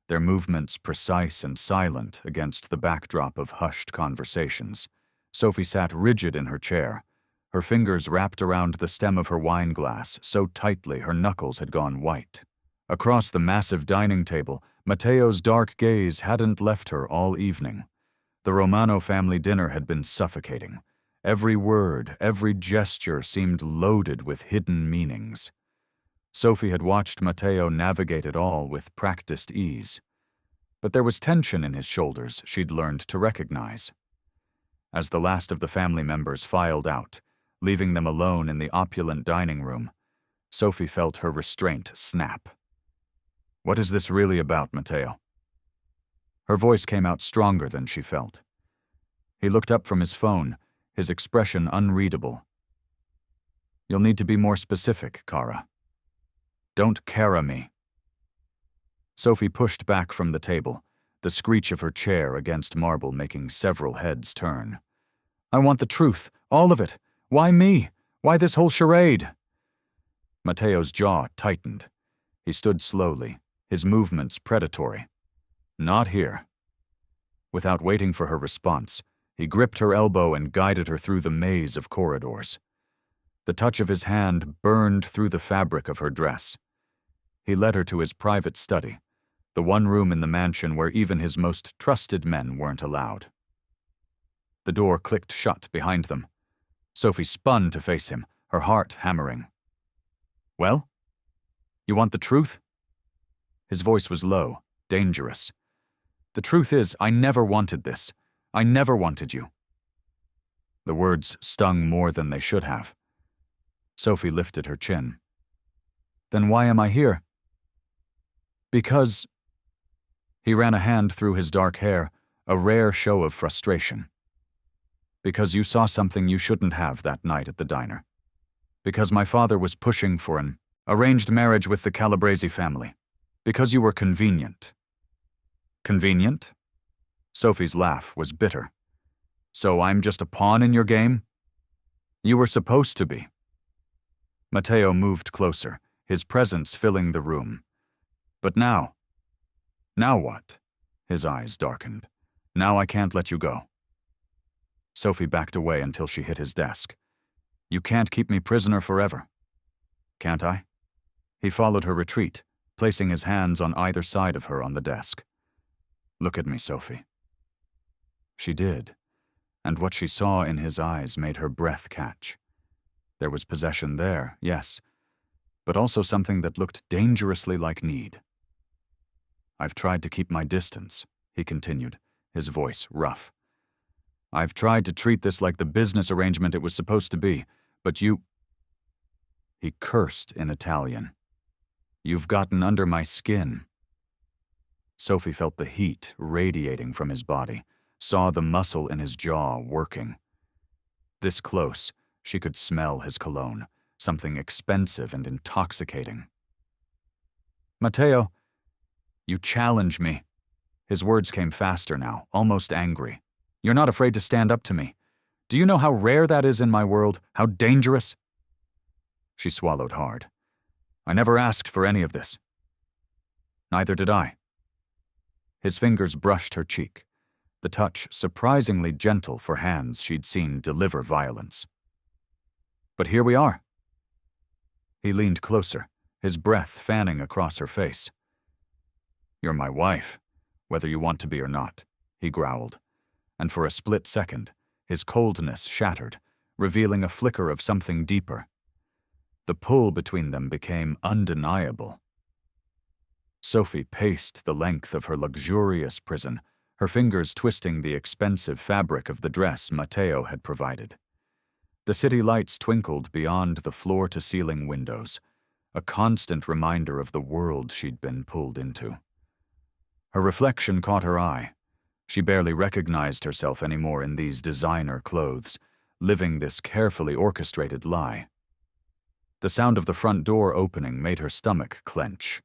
their movements precise and silent against the backdrop of hushed conversations. Sophie sat rigid in her chair, her fingers wrapped around the stem of her wine glass so tightly her knuckles had gone white. Across the massive dining table, Matteo's dark gaze hadn't left her all evening. The Romano family dinner had been suffocating. Every word, every gesture seemed loaded with hidden meanings. Sophie had watched Matteo navigate it all with practiced ease. But there was tension in his shoulders she'd learned to recognize. As the last of the family members filed out, leaving them alone in the opulent dining room, Sophie felt her restraint snap. "What is this really about, Matteo?" Her voice came out stronger than she felt. He looked up from his phone, his expression unreadable. "You'll need to be more specific, Cara." "Don't cara me." Sophie pushed back from the table, the screech of her chair against marble making several heads turn. "I want the truth, all of it. Why me? Why this whole charade?" Matteo's jaw tightened. He stood slowly, his movements predatory. "Not here." Without waiting for her response, he gripped her elbow and guided her through the maze of corridors. The touch of his hand burned through the fabric of her dress. He led her to his private study, the one room in the mansion where even his most trusted men weren't allowed. The door clicked shut behind them. Sophie spun to face him, her heart hammering. "Well? You want the truth?" His voice was low, dangerous. "The truth is, I never wanted this. I never wanted you." The words stung more than they should have. Sophie lifted her chin. "Then why am I here?" "Because—" He ran a hand through his dark hair, a rare show of frustration. "Because you saw something you shouldn't have that night at the diner. Because my father was pushing for an arranged marriage with the Calabrese family. Because you were convenient." "Convenient?" Sophie's laugh was bitter. "So I'm just a pawn in your game?" "You were supposed to be." Matteo moved closer, his presence filling the room. "But now?" "Now what?" His eyes darkened. "Now I can't let you go." Sophie backed away until she hit his desk. "You can't keep me prisoner forever." "Can't I?" He followed her retreat, placing his hands on either side of her on the desk. "Look at me, Sophie." She did, and what she saw in his eyes made her breath catch. There was possession there, yes, but also something that looked dangerously like need. "I've tried to keep my distance," he continued, his voice rough. "I've tried to treat this like the business arrangement it was supposed to be, but you—" He cursed in Italian. "You've gotten under my skin." Sophie felt the heat radiating from his body, saw the muscle in his jaw working. This close, she could smell his cologne, something expensive and intoxicating. "Matteo, you challenge me." His words came faster now, almost angry. "You're not afraid to stand up to me. Do you know how rare that is in my world? How dangerous?" She swallowed hard. "I never asked for any of this." "Neither did I." His fingers brushed her cheek, the touch surprisingly gentle for hands she'd seen deliver violence. "But here we are." He leaned closer, his breath fanning across her face. "You're my wife, whether you want to be or not," he growled, and for a split second, his coldness shattered, revealing a flicker of something deeper. The pull between them became undeniable. Sophie paced the length of her luxurious prison, her fingers twisting the expensive fabric of the dress Matteo had provided. The city lights twinkled beyond the floor-to-ceiling windows, a constant reminder of the world she'd been pulled into. Her reflection caught her eye. She barely recognized herself anymore in these designer clothes, living this carefully orchestrated lie. The sound of the front door opening made her stomach clench.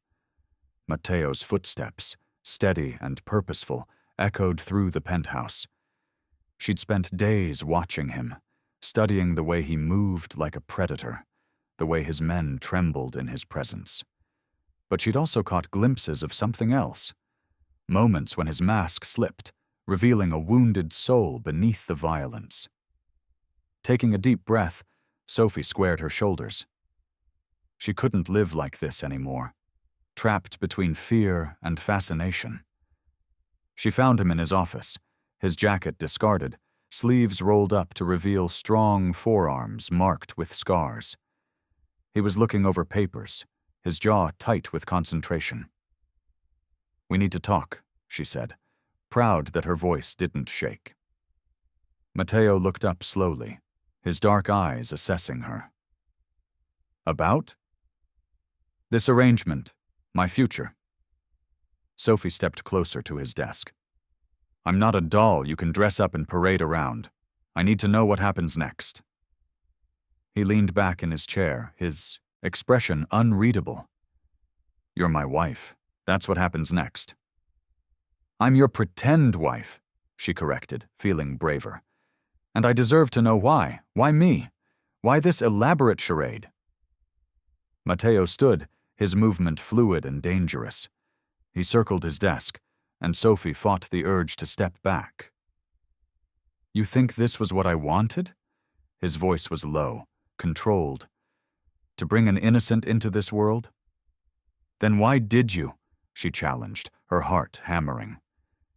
Matteo's footsteps, steady and purposeful, echoed through the penthouse. She'd spent days watching him, studying the way he moved like a predator, the way his men trembled in his presence. But she'd also caught glimpses of something else. Moments when his mask slipped, revealing a wounded soul beneath the violence. Taking a deep breath, Sophie squared her shoulders. She couldn't live like this anymore, trapped between fear and fascination. She found him in his office, his jacket discarded, sleeves rolled up to reveal strong forearms marked with scars. He was looking over papers, his jaw tight with concentration. "We need to talk," she said, proud that her voice didn't shake. Matteo looked up slowly, his dark eyes assessing her. "About?" "This arrangement, my future." Sophie stepped closer to his desk. "I'm not a doll you can dress up and parade around. I need to know what happens next." He leaned back in his chair, his expression unreadable. "You're my wife. That's what happens next." "I'm your pretend wife," she corrected, feeling braver. "And I deserve to know why. Why me? Why this elaborate charade?" Matteo stood, his movement fluid and dangerous. He circled his desk, and Sophie fought the urge to step back. "You think this was what I wanted?" His voice was low, controlled. "To bring an innocent into this world?" "Then why did you?" she challenged, her heart hammering.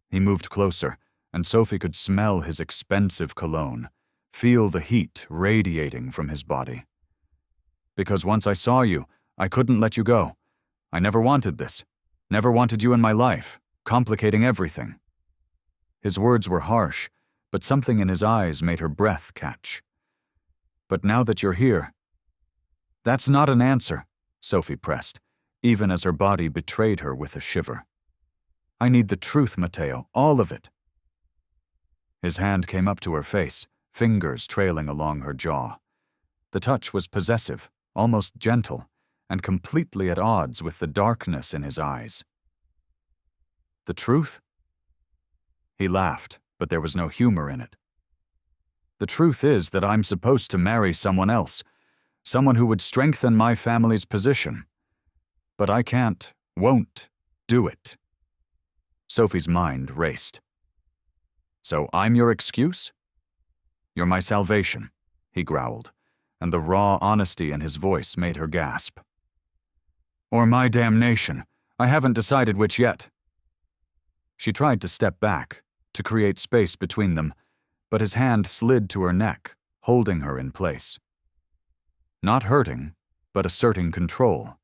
He moved closer, and Sophie could smell his expensive cologne, feel the heat radiating from his body. "Because once I saw you, I couldn't let you go. I never wanted this. Never wanted you in my life, complicating everything." His words were harsh, but something in his eyes made her breath catch. "But now that you're here—" "That's not an answer," Sophie pressed, even as her body betrayed her with a shiver. "I need the truth, Matteo, all of it." His hand came up to her face, fingers trailing along her jaw. The touch was possessive, almost gentle, and completely at odds with the darkness in his eyes. "The truth?" He laughed, but there was no humor in it. "The truth is that I'm supposed to marry someone else, someone who would strengthen my family's position. But I can't, won't, do it." Sophie's mind raced. "So I'm your excuse?" "You're my salvation," he growled, and the raw honesty in his voice made her gasp. "Or my damnation. I haven't decided which yet." She tried to step back, to create space between them, but his hand slid to her neck, holding her in place. Not hurting, but asserting control.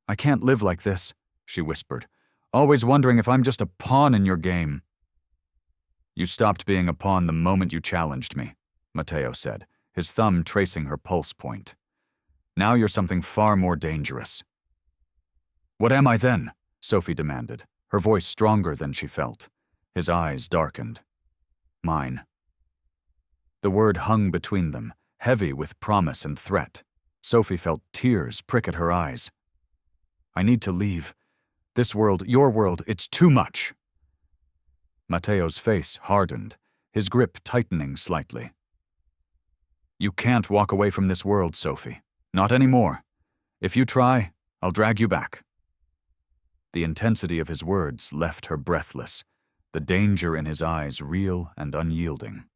"I can't live like this," she whispered, "always wondering if I'm just a pawn in your game." "You stopped being a pawn the moment you challenged me," Matteo said, his thumb tracing her pulse point. "Now you're something far more dangerous." "What am I then?" Sophie demanded, her voice stronger than she felt. His eyes darkened. "Mine." The word hung between them, heavy with promise and threat. Sophie felt tears prick at her eyes. "I need to leave. This world, your world, it's too much." Matteo's face hardened, his grip tightening slightly. "You can't walk away from this world, Sophie. Not anymore. If you try, I'll drag you back." The intensity of his words left her breathless, the danger in his eyes real and unyielding.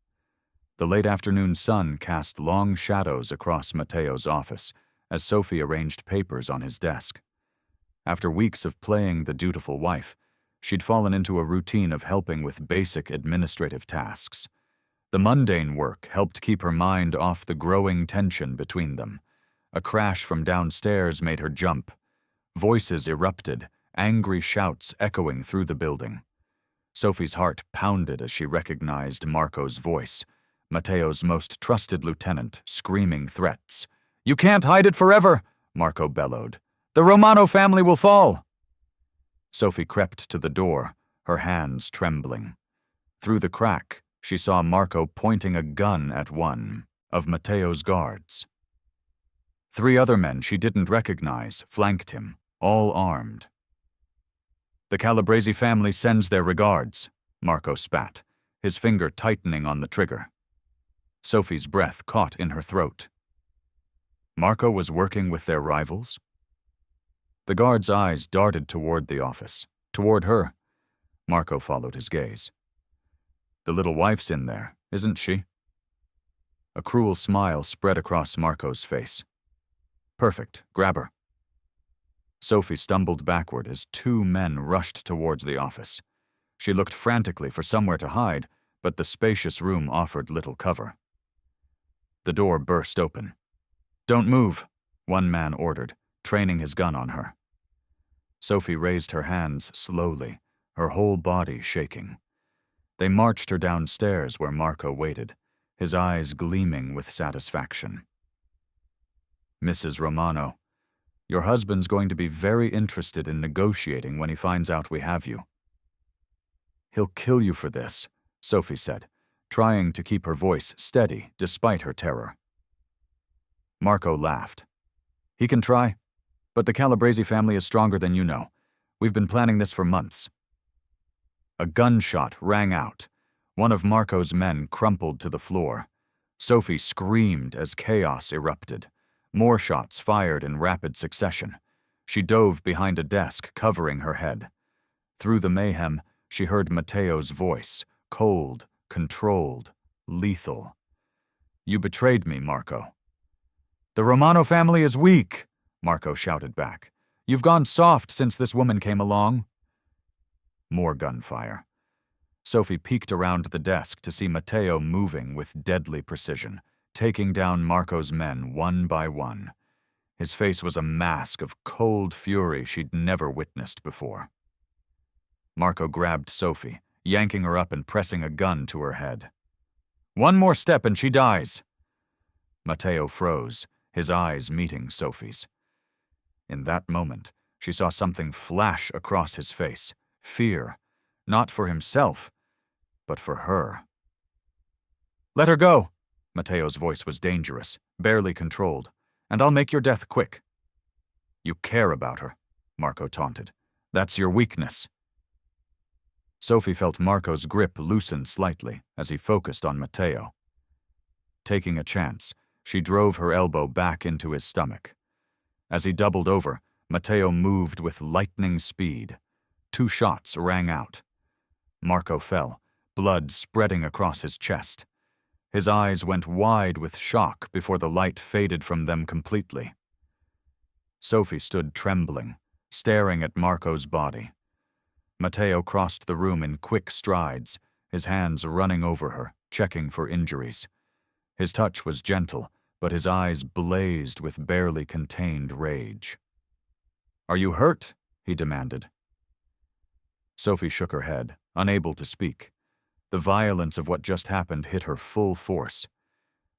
The late afternoon sun cast long shadows across Matteo's office as Sophie arranged papers on his desk. After weeks of playing the dutiful wife, she'd fallen into a routine of helping with basic administrative tasks. The mundane work helped keep her mind off the growing tension between them. A crash from downstairs made her jump. Voices erupted, angry shouts echoing through the building. Sophie's heart pounded as she recognized Marco's voice, Matteo's most trusted lieutenant, screaming threats. "You can't hide it forever," Marco bellowed. "The Romano family will fall." Sophie crept to the door, her hands trembling. Through the crack, she saw Marco pointing a gun at one of Matteo's guards. 3 other men she didn't recognize flanked him, all armed. "The Calabrese family sends their regards," Marco spat, his finger tightening on the trigger. Sophie's breath caught in her throat. Marco was working with their rivals? The guard's eyes darted toward the office, toward her. Marco followed his gaze. "The little wife's in there, isn't she?" A cruel smile spread across Marco's face. "Perfect, grab her." Sophie stumbled backward as 2 men rushed towards the office. She looked frantically for somewhere to hide, but the spacious room offered little cover. The door burst open. "Don't move," one man ordered, training his gun on her. Sophie raised her hands slowly, her whole body shaking. They marched her downstairs where Marco waited, his eyes gleaming with satisfaction. "Mrs. Romano, your husband's going to be very interested in negotiating when he finds out we have you." "He'll kill you for this," Sophie said, trying to keep her voice steady despite her terror. Marco laughed. "He can try, but the Calabrese family is stronger than you know. We've been planning this for months." A gunshot rang out. One of Marco's men crumpled to the floor. Sophie screamed as chaos erupted. More shots fired in rapid succession. She dove behind a desk, covering her head. Through the mayhem, she heard Matteo's voice, cold, controlled, lethal. "You betrayed me, Marco." "The Romano family is weak," Marco shouted back. "You've gone soft since this woman came along." More gunfire. Sophie peeked around the desk to see Matteo moving with deadly precision, taking down Marco's men one by one. His face was a mask of cold fury she'd never witnessed before. Marco grabbed Sophie, yanking her up and pressing a gun to her head. "One more step and she dies." Matteo froze, his eyes meeting Sophie's. In that moment, she saw something flash across his face, fear, not for himself, but for her. "Let her go." Matteo's voice was dangerous, barely controlled. "And I'll make your death quick." "You care about her," Marco taunted. "That's your weakness." Sophie felt Marco's grip loosen slightly as he focused on Matteo. Taking a chance, she drove her elbow back into his stomach. As he doubled over, Matteo moved with lightning speed. 2 shots rang out. Marco fell, blood spreading across his chest. His eyes went wide with shock before the light faded from them completely. Sophie stood trembling, staring at Marco's body. Matteo crossed the room in quick strides, his hands running over her, checking for injuries. His touch was gentle, but his eyes blazed with barely contained rage. "Are you hurt?" he demanded. Sophie shook her head, unable to speak. The violence of what just happened hit her full force.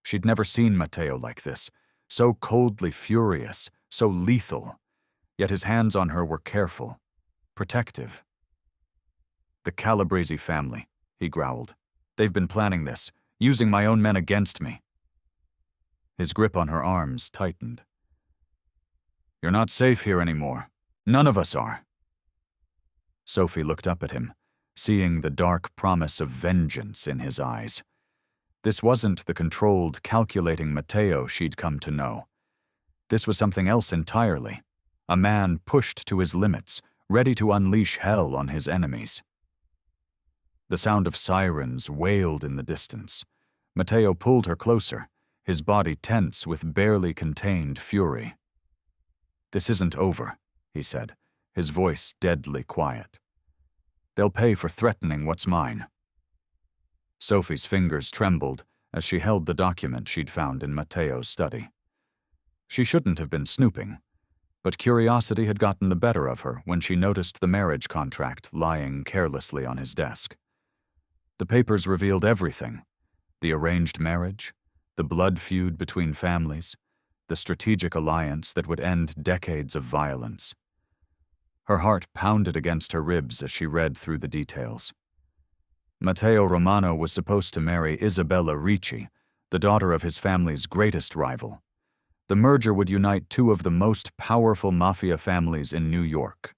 She'd never seen Matteo like this, so coldly furious, so lethal. Yet his hands on her were careful, protective. "The Calabrese family," he growled. "They've been planning this, using my own men against me." His grip on her arms tightened. "You're not safe here anymore. None of us are." Sophie looked up at him, seeing the dark promise of vengeance in his eyes. This wasn't the controlled, calculating Matteo she'd come to know. This was something else entirely. A man pushed to his limits, ready to unleash hell on his enemies. The sound of sirens wailed in the distance. Matteo pulled her closer, his body tense with barely contained fury. "This isn't over," he said, his voice deadly quiet. "They'll pay for threatening what's mine." Sophie's fingers trembled as she held the document she'd found in Matteo's study. She shouldn't have been snooping, but curiosity had gotten the better of her when she noticed the marriage contract lying carelessly on his desk. The papers revealed everything: the arranged marriage, the blood feud between families, the strategic alliance that would end decades of violence. Her heart pounded against her ribs as she read through the details. Matteo Romano was supposed to marry Isabella Ricci, the daughter of his family's greatest rival. The merger would unite two of the most powerful mafia families in New York.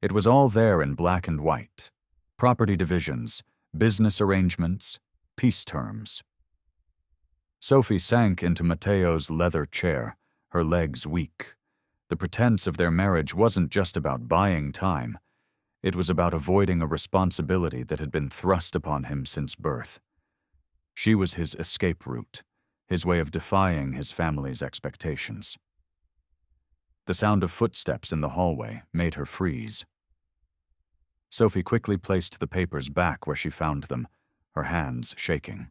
It was all there in black and white: property divisions, business arrangements, peace terms. Sophie sank into Matteo's leather chair, her legs weak. The pretense of their marriage wasn't just about buying time. It was about avoiding a responsibility that had been thrust upon him since birth. She was his escape route, his way of defying his family's expectations. The sound of footsteps in the hallway made her freeze. Sophie quickly placed the papers back where she found them, her hands shaking.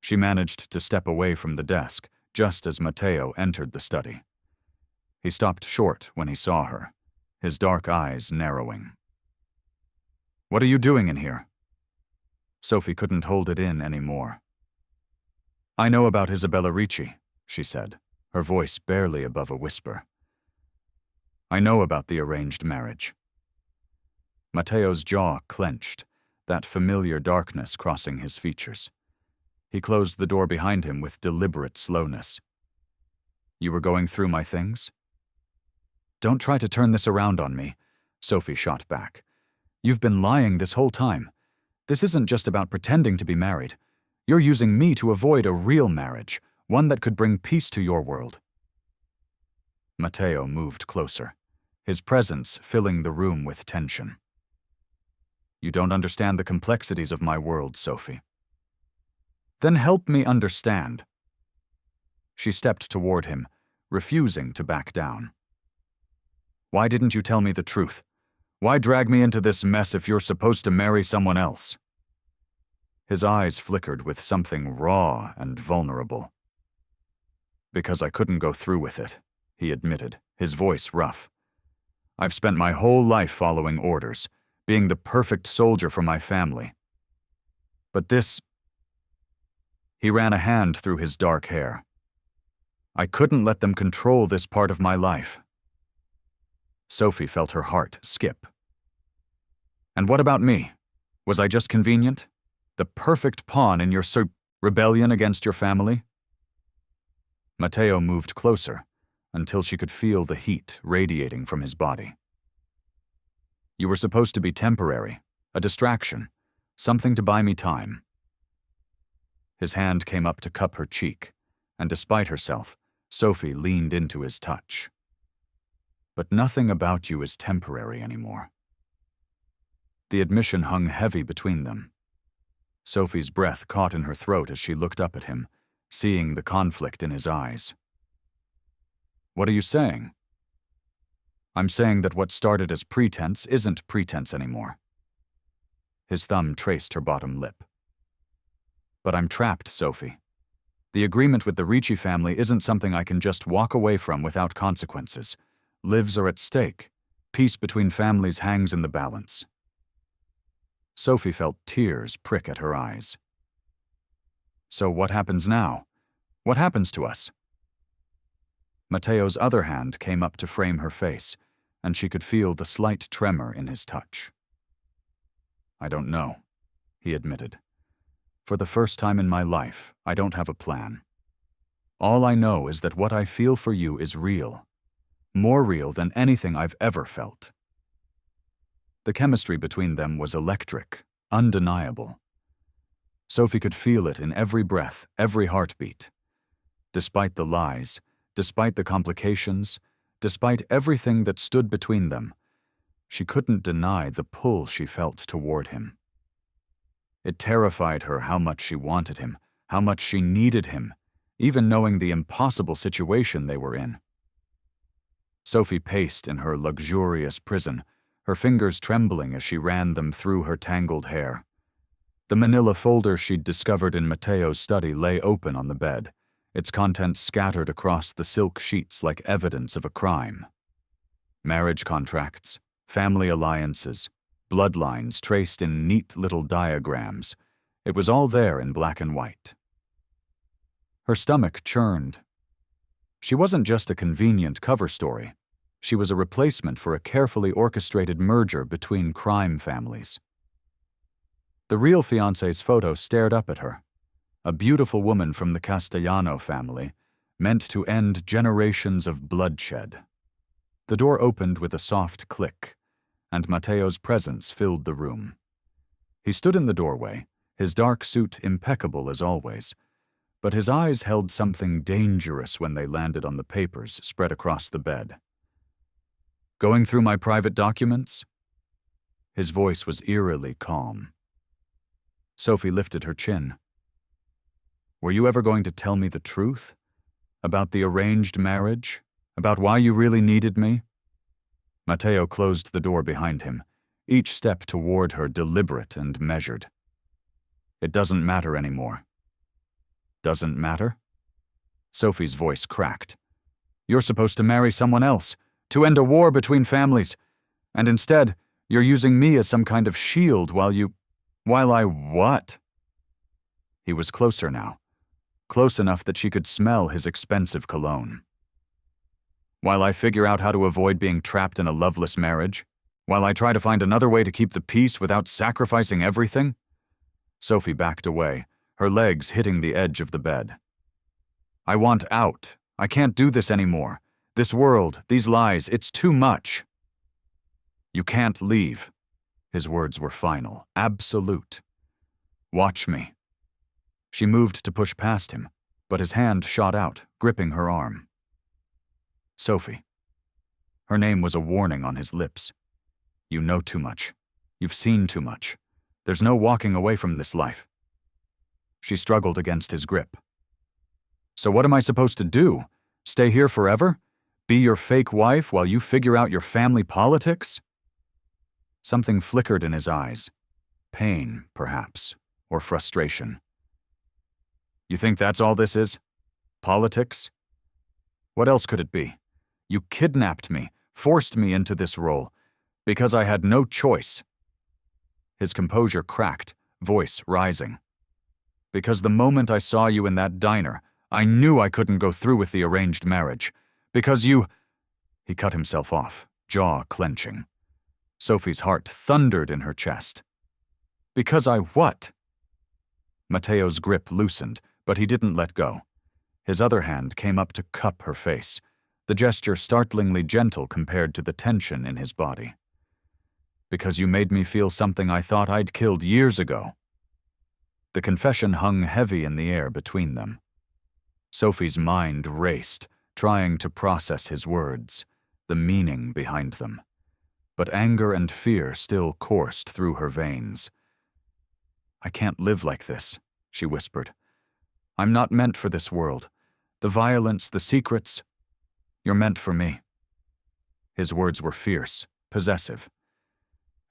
She managed to step away from the desk just as Matteo entered the study. He stopped short when he saw her, his dark eyes narrowing. "What are you doing in here?" Sophie couldn't hold it in anymore. "I know about Isabella Ricci," she said, her voice barely above a whisper. "I know about the arranged marriage." Matteo's jaw clenched, that familiar darkness crossing his features. He closed the door behind him with deliberate slowness. "You were going through my things?" "Don't try to turn this around on me," Sophie shot back. "You've been lying this whole time. This isn't just about pretending to be married. You're using me to avoid a real marriage, one that could bring peace to your world." Matteo moved closer, his presence filling the room with tension. "You don't understand the complexities of my world, Sophie." "Then help me understand." She stepped toward him, refusing to back down. "Why didn't you tell me the truth? Why drag me into this mess if you're supposed to marry someone else?" His eyes flickered with something raw and vulnerable. "Because I couldn't go through with it," he admitted, his voice rough. "I've spent my whole life following orders, being the perfect soldier for my family. But this..." He ran a hand through his dark hair. "I couldn't let them control this part of my life." Sophie felt her heart skip. "And what about me? Was I just convenient? The perfect pawn in your rebellion against your family?" Matteo moved closer until she could feel the heat radiating from his body. "You were supposed to be temporary, a distraction, something to buy me time." His hand came up to cup her cheek, and despite herself, Sophie leaned into his touch. "But nothing about you is temporary anymore." The admission hung heavy between them. Sophie's breath caught in her throat as she looked up at him, seeing the conflict in his eyes. "What are you saying?" "I'm saying that what started as pretense isn't pretense anymore." His thumb traced her bottom lip. But I'm trapped, Sophie. The agreement with the Ricci family isn't something I can just walk away from without consequences. Lives are at stake. Peace between families hangs in the balance. Sophie felt tears prick at her eyes. So what happens now? What happens to us? Matteo's other hand came up to frame her face, and she could feel the slight tremor in his touch. I don't know, he admitted. For the first time in my life, I don't have a plan. All I know is that what I feel for you is real. More real than anything I've ever felt. The chemistry between them was electric, undeniable. Sophie could feel it in every breath, every heartbeat. Despite the lies, despite the complications, despite everything that stood between them, she couldn't deny the pull she felt toward him. It terrified her how much she wanted him, how much she needed him, even knowing the impossible situation they were in. Sophie paced in her luxurious prison, her fingers trembling as she ran them through her tangled hair. The manila folder she'd discovered in Matteo's study lay open on the bed, its contents scattered across the silk sheets like evidence of a crime. Marriage contracts, family alliances, bloodlines traced in neat little diagrams. It was all there in black and white. Her stomach churned. She wasn't just a convenient cover story. She was a replacement for a carefully orchestrated merger between crime families. The real fiancé's photo stared up at her. A beautiful woman from the Castellano family, meant to end generations of bloodshed. The door opened with a soft click, and Matteo's presence filled the room. He stood in the doorway, his dark suit impeccable as always, but his eyes held something dangerous when they landed on the papers spread across the bed. Going through my private documents? His voice was eerily calm. Sophie lifted her chin. Were you ever going to tell me the truth? About the arranged marriage? About why you really needed me? Matteo closed the door behind him, each step toward her deliberate and measured. It doesn't matter anymore. Doesn't matter? Sophie's voice cracked. You're supposed to marry someone else, to end a war between families, and instead, you're using me as some kind of shield while I what? He was closer now, close enough that she could smell his expensive cologne. While I figure out how to avoid being trapped in a loveless marriage, while I try to find another way to keep the peace without sacrificing everything? Sophie backed away, her legs hitting the edge of the bed. I want out. I can't do this anymore. This world, these lies, it's too much. You can't leave. His words were final, absolute. Watch me. She moved to push past him, but his hand shot out, gripping her arm. Sophie. Her name was a warning on his lips. You know too much. You've seen too much. There's no walking away from this life. She struggled against his grip. So what am I supposed to do? Stay here forever? Be your fake wife while you figure out your family politics? Something flickered in his eyes. Pain, perhaps, or frustration. You think that's all this is? Politics? What else could it be? You kidnapped me, forced me into this role, because I had no choice. His composure cracked, voice rising. Because the moment I saw you in that diner, I knew I couldn't go through with the arranged marriage. Because you... He cut himself off, jaw clenching. Sophie's heart thundered in her chest. Because I what? Matteo's grip loosened, but he didn't let go. His other hand came up to cup her face, the gesture startlingly gentle compared to the tension in his body. Because you made me feel something I thought I'd killed years ago. The confession hung heavy in the air between them. Sophie's mind raced, trying to process his words, the meaning behind them. But anger and fear still coursed through her veins. I can't live like this, she whispered. I'm not meant for this world. The violence, the secrets. You're meant for me. His words were fierce, possessive.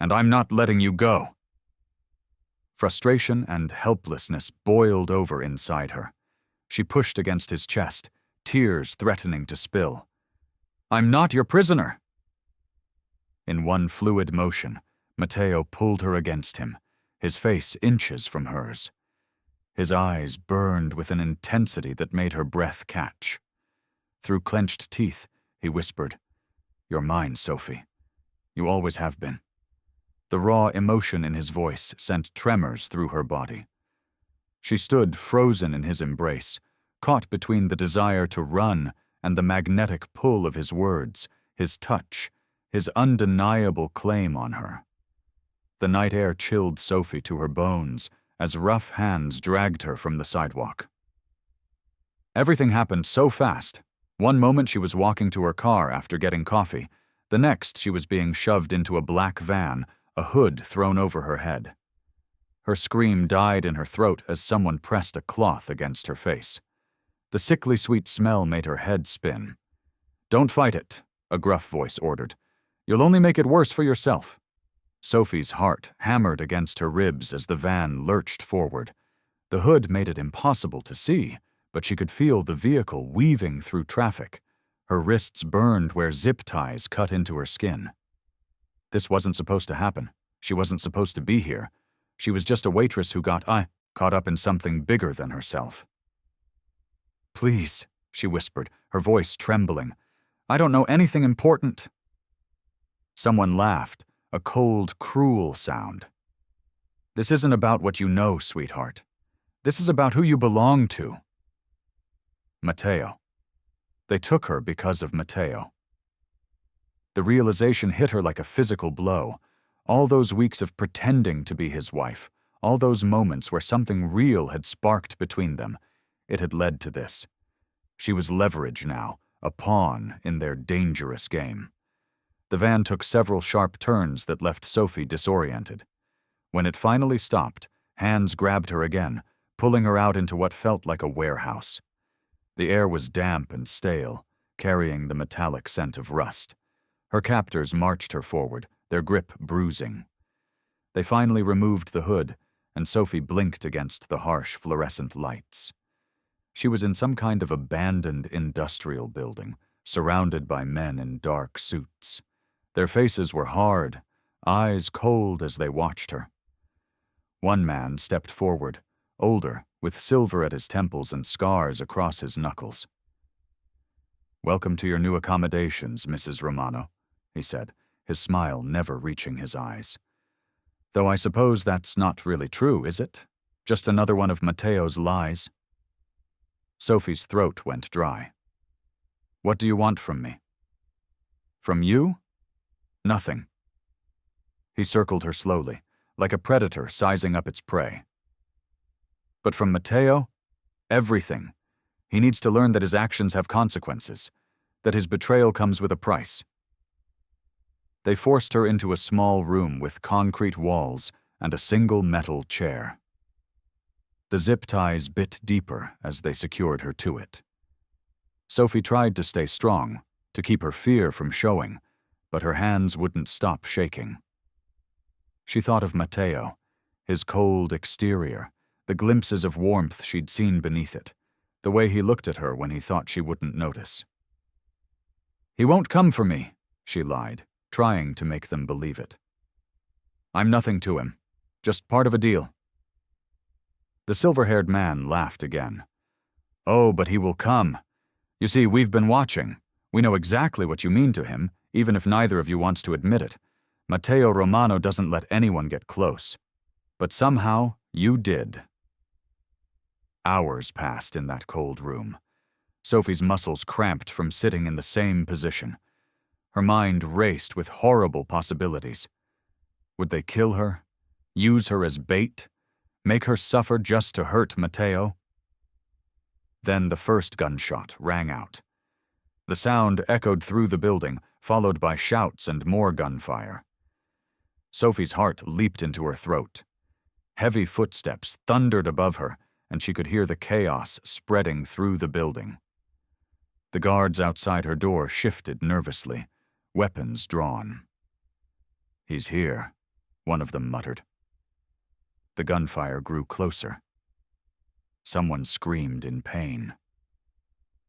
And I'm not letting you go. Frustration and helplessness boiled over inside her. She pushed against his chest, tears threatening to spill. "I'm not your prisoner!" In one fluid motion, Matteo pulled her against him, his face inches from hers. His eyes burned with an intensity that made her breath catch. Through clenched teeth, he whispered, "You're mine, Sophie. You always have been." The raw emotion in his voice sent tremors through her body. She stood frozen in his embrace, caught between the desire to run and the magnetic pull of his words, his touch, his undeniable claim on her. The night air chilled Sophie to her bones as rough hands dragged her from the sidewalk. Everything happened so fast. One moment she was walking to her car after getting coffee. The next she was being shoved into a black van, a hood thrown over her head. Her scream died in her throat as someone pressed a cloth against her face. The sickly sweet smell made her head spin. "Don't fight it," a gruff voice ordered. "You'll only make it worse for yourself." Sophie's heart hammered against her ribs as the van lurched forward. The hood made it impossible to see, but she could feel the vehicle weaving through traffic. Her wrists burned where zip ties cut into her skin. This wasn't supposed to happen. She wasn't supposed to be here. She was just a waitress who got caught up in something bigger than herself. "Please," she whispered, her voice trembling. "I don't know anything important." Someone laughed, a cold, cruel sound. "This isn't about what you know, sweetheart. This is about who you belong to." Matteo. They took her because of Matteo. The realization hit her like a physical blow. All those weeks of pretending to be his wife, all those moments where something real had sparked between them, it had led to this. She was leverage now, a pawn in their dangerous game. The van took several sharp turns that left Sophie disoriented. When it finally stopped, hands grabbed her again, pulling her out into what felt like a warehouse. The air was damp and stale, carrying the metallic scent of rust. Her captors marched her forward, their grip bruising. They finally removed the hood, and Sophie blinked against the harsh fluorescent lights. She was in some kind of abandoned industrial building, surrounded by men in dark suits. Their faces were hard, eyes cold as they watched her. One man stepped forward, older, with silver at his temples and scars across his knuckles. "Welcome to your new accommodations, Mrs. Romano," he said, his smile never reaching his eyes. "Though I suppose that's not really true, is it? Just another one of Matteo's lies." Sophie's throat went dry. "What do you want from me?" "From you? Nothing." He circled her slowly, like a predator sizing up its prey. "But from Matteo? Everything. He needs to learn that his actions have consequences, that his betrayal comes with a price." They forced her into a small room with concrete walls and a single metal chair. The zip ties bit deeper as they secured her to it. Sophie tried to stay strong, to keep her fear from showing, but her hands wouldn't stop shaking. She thought of Matteo, his cold exterior, the glimpses of warmth she'd seen beneath it, the way he looked at her when he thought she wouldn't notice. "He won't come for me," she lied, trying to make them believe it. "I'm nothing to him, just part of a deal." The silver-haired man laughed again. "Oh, but he will come. You see, we've been watching. We know exactly what you mean to him, even if neither of you wants to admit it. Matteo Romano doesn't let anyone get close. But somehow, you did." Hours passed in that cold room. Sophie's muscles cramped from sitting in the same position. Her mind raced with horrible possibilities. Would they kill her? Use her as bait? Make her suffer just to hurt Matteo? Then the first gunshot rang out. The sound echoed through the building, followed by shouts and more gunfire. Sophie's heart leaped into her throat. Heavy footsteps thundered above her, and she could hear the chaos spreading through the building. The guards outside her door shifted nervously, weapons drawn. "He's here," one of them muttered. The gunfire grew closer. Someone screamed in pain.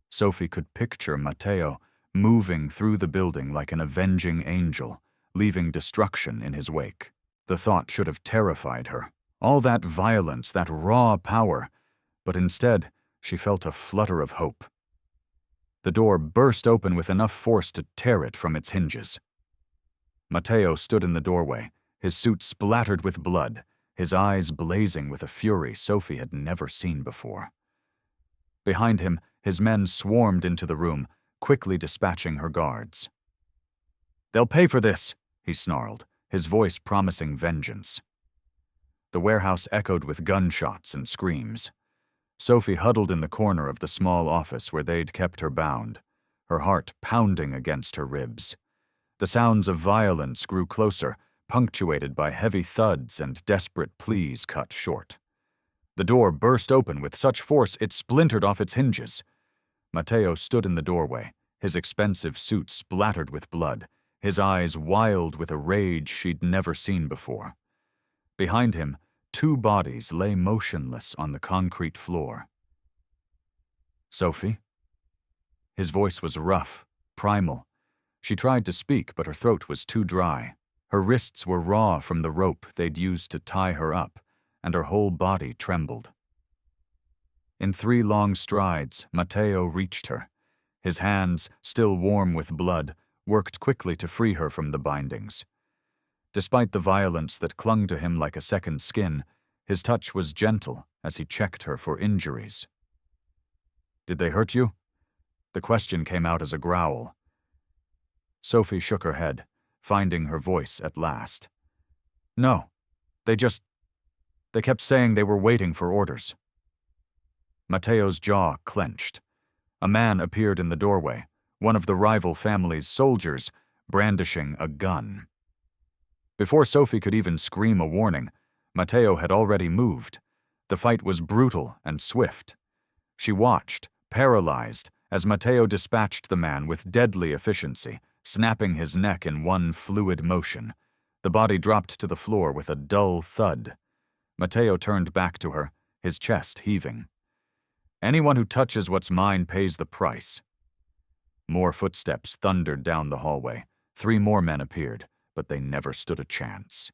Sophie could picture Matteo moving through the building like an avenging angel, leaving destruction in his wake. The thought should have terrified her. All that violence, that raw power, but instead she felt a flutter of hope. The door burst open with enough force to tear it from its hinges. Matteo stood in the doorway, his suit splattered with blood, his eyes blazing with a fury Sophie had never seen before. Behind him, his men swarmed into the room, quickly dispatching her guards. "They'll pay for this," he snarled, his voice promising vengeance. The warehouse echoed with gunshots and screams. Sophie huddled in the corner of the small office where they'd kept her bound, her heart pounding against her ribs. The sounds of violence grew closer, punctuated by heavy thuds and desperate pleas cut short. The door burst open with such force it splintered off its hinges. Matteo stood in the doorway, his expensive suit splattered with blood, his eyes wild with a rage she'd never seen before. Behind him, 2 bodies lay motionless on the concrete floor. "Sophie?" His voice was rough, primal. She tried to speak, but her throat was too dry. Her wrists were raw from the rope they'd used to tie her up, and her whole body trembled. In 3 long strides, Matteo reached her. His hands, still warm with blood, worked quickly to free her from the bindings. Despite the violence that clung to him like a second skin, his touch was gentle as he checked her for injuries. "Did they hurt you?" The question came out as a growl. Sophie shook her head, finding her voice at last. "No, they kept saying they were waiting for orders." Matteo's jaw clenched. A man appeared in the doorway, one of the rival family's soldiers, brandishing a gun. Before Sophie could even scream a warning, Matteo had already moved. The fight was brutal and swift. She watched, paralyzed, as Matteo dispatched the man with deadly efficiency, snapping his neck in one fluid motion. The body dropped to the floor with a dull thud. Matteo turned back to her, his chest heaving. "Anyone who touches what's mine pays the price." More footsteps thundered down the hallway. 3 more men appeared, but they never stood a chance.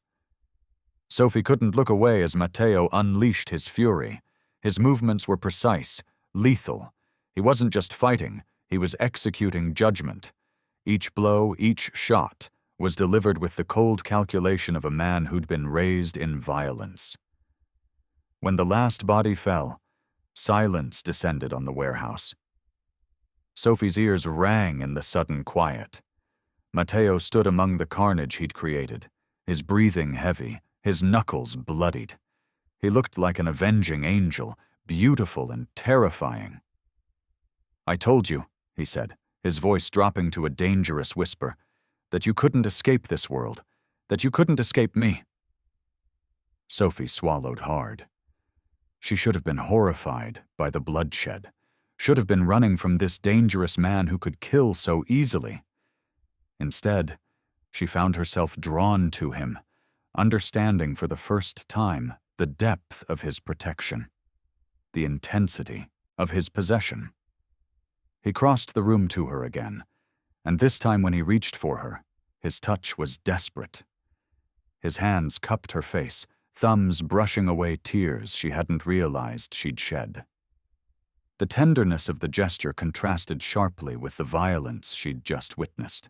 Sophie couldn't look away as Matteo unleashed his fury. His movements were precise, lethal. He wasn't just fighting, he was executing judgment. Each blow, each shot, was delivered with the cold calculation of a man who'd been raised in violence. When the last body fell, silence descended on the warehouse. Sophie's ears rang in the sudden quiet. Matteo stood among the carnage he'd created, his breathing heavy, his knuckles bloodied. He looked like an avenging angel, beautiful and terrifying. "I told you," he said, his voice dropping to a dangerous whisper, "that you couldn't escape this world, that you couldn't escape me." Sophie swallowed hard. She should have been horrified by the bloodshed, should have been running from this dangerous man who could kill so easily. Instead, she found herself drawn to him, understanding for the first time the depth of his protection, the intensity of his possession. He crossed the room to her again, and this time when he reached for her, his touch was desperate. His hands cupped her face, thumbs brushing away tears she hadn't realized she'd shed. The tenderness of the gesture contrasted sharply with the violence she'd just witnessed.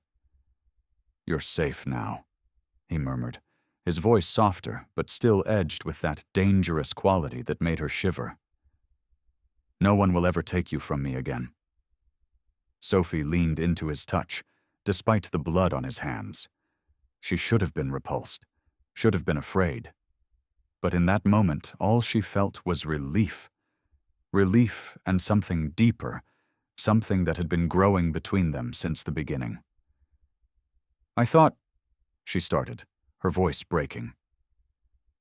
"You're safe now," he murmured, his voice softer but still edged with that dangerous quality that made her shiver. "No one will ever take you from me again." Sophie leaned into his touch, despite the blood on his hands. She should have been repulsed, should have been afraid. But in that moment, all she felt was relief. Relief and something deeper, something that had been growing between them since the beginning. "I thought," she started, her voice breaking.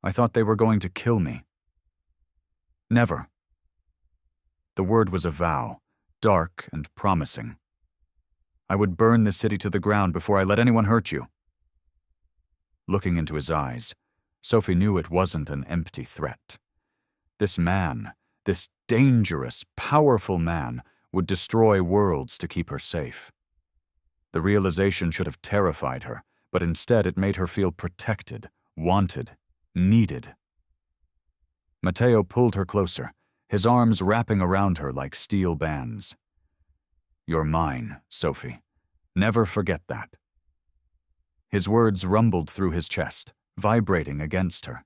"I thought they were going to kill me." "Never." The word was a vow, dark and promising. "I would burn this city to the ground before I let anyone hurt you." Looking into his eyes, Sophie knew it wasn't an empty threat. This man, this dangerous, powerful man, would destroy worlds to keep her safe. The realization should have terrified her, but instead it made her feel protected, wanted, needed. Matteo pulled her closer, his arms wrapping around her like steel bands. "You're mine, Sophie. Never forget that." His words rumbled through his chest, vibrating against her.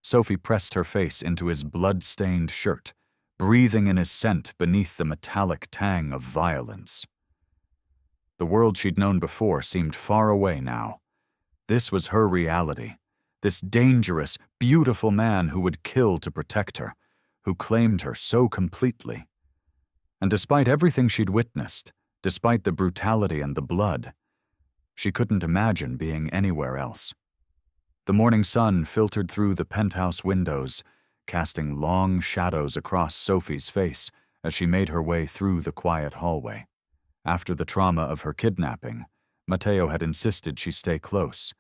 Sophie pressed her face into his blood-stained shirt, breathing in his scent beneath the metallic tang of violence. The world she'd known before seemed far away now. This was her reality, this dangerous, beautiful man who would kill to protect her, who claimed her so completely. And despite everything she'd witnessed, despite the brutality and the blood, she couldn't imagine being anywhere else. The morning sun filtered through the penthouse windows, casting long shadows across Sophie's face as she made her way through the quiet hallway. After the trauma of her kidnapping, Matteo had insisted she stay close,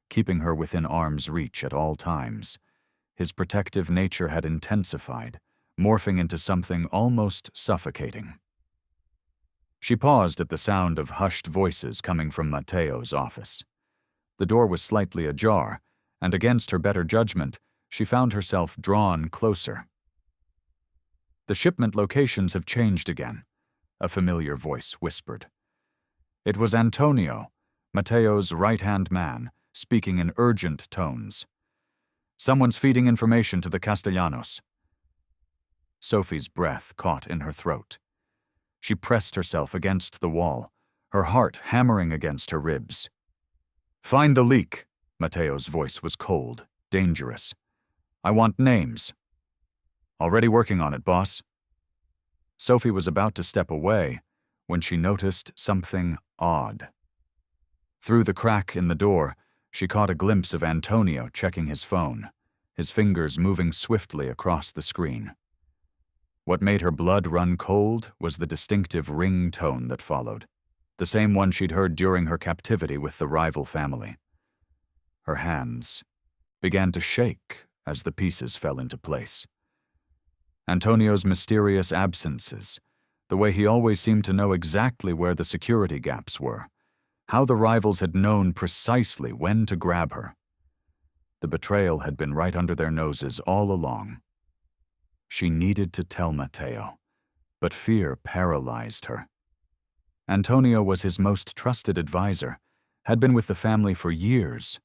keeping her within arm's reach at all times. His protective nature had intensified, morphing into something almost suffocating. She paused at the sound of hushed voices coming from Matteo's office. The door was slightly ajar, and against her better judgment, she found herself drawn closer. "The shipment locations have changed again," a familiar voice whispered. It was Antonio, Matteo's right-hand man, speaking in urgent tones. "Someone's feeding information to the Castellanos." Sophie's breath caught in her throat. She pressed herself against the wall, her heart hammering against her ribs. "Find the leak." Matteo's voice was cold, dangerous. "I want names." "Already working on it, boss." Sophie was about to step away when she noticed something odd. Through the crack in the door, she caught a glimpse of Antonio checking his phone, his fingers moving swiftly across the screen. What made her blood run cold was the distinctive ring tone that followed, the same one she'd heard during her captivity with the rival family. Her hands began to shake as the pieces fell into place. Antonio's mysterious absences, the way he always seemed to know exactly where the security gaps were, how the rivals had known precisely when to grab her. The betrayal had been right under their noses all along. She needed to tell Matteo, but fear paralyzed her. Antonio was his most trusted advisor, had been with the family for years.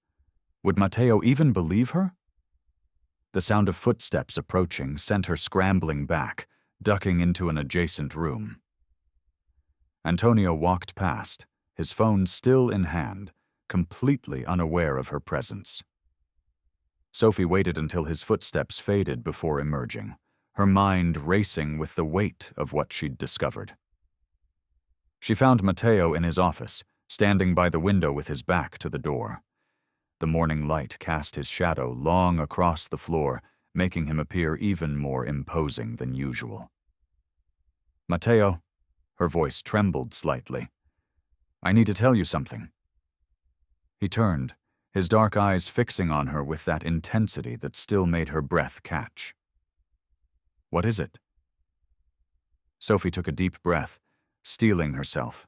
Would Matteo even believe her? The sound of footsteps approaching sent her scrambling back, ducking into an adjacent room. Antonio walked past, his phone still in hand, completely unaware of her presence. Sophie waited until his footsteps faded before emerging, her mind racing with the weight of what she'd discovered. She found Matteo in his office, standing by the window with his back to the door. The morning light cast his shadow long across the floor, making him appear even more imposing than usual. "Matteo," her voice trembled slightly. "I need to tell you something." He turned, his dark eyes fixing on her with that intensity that still made her breath catch. "What is it?" Sophie took a deep breath, steeling herself.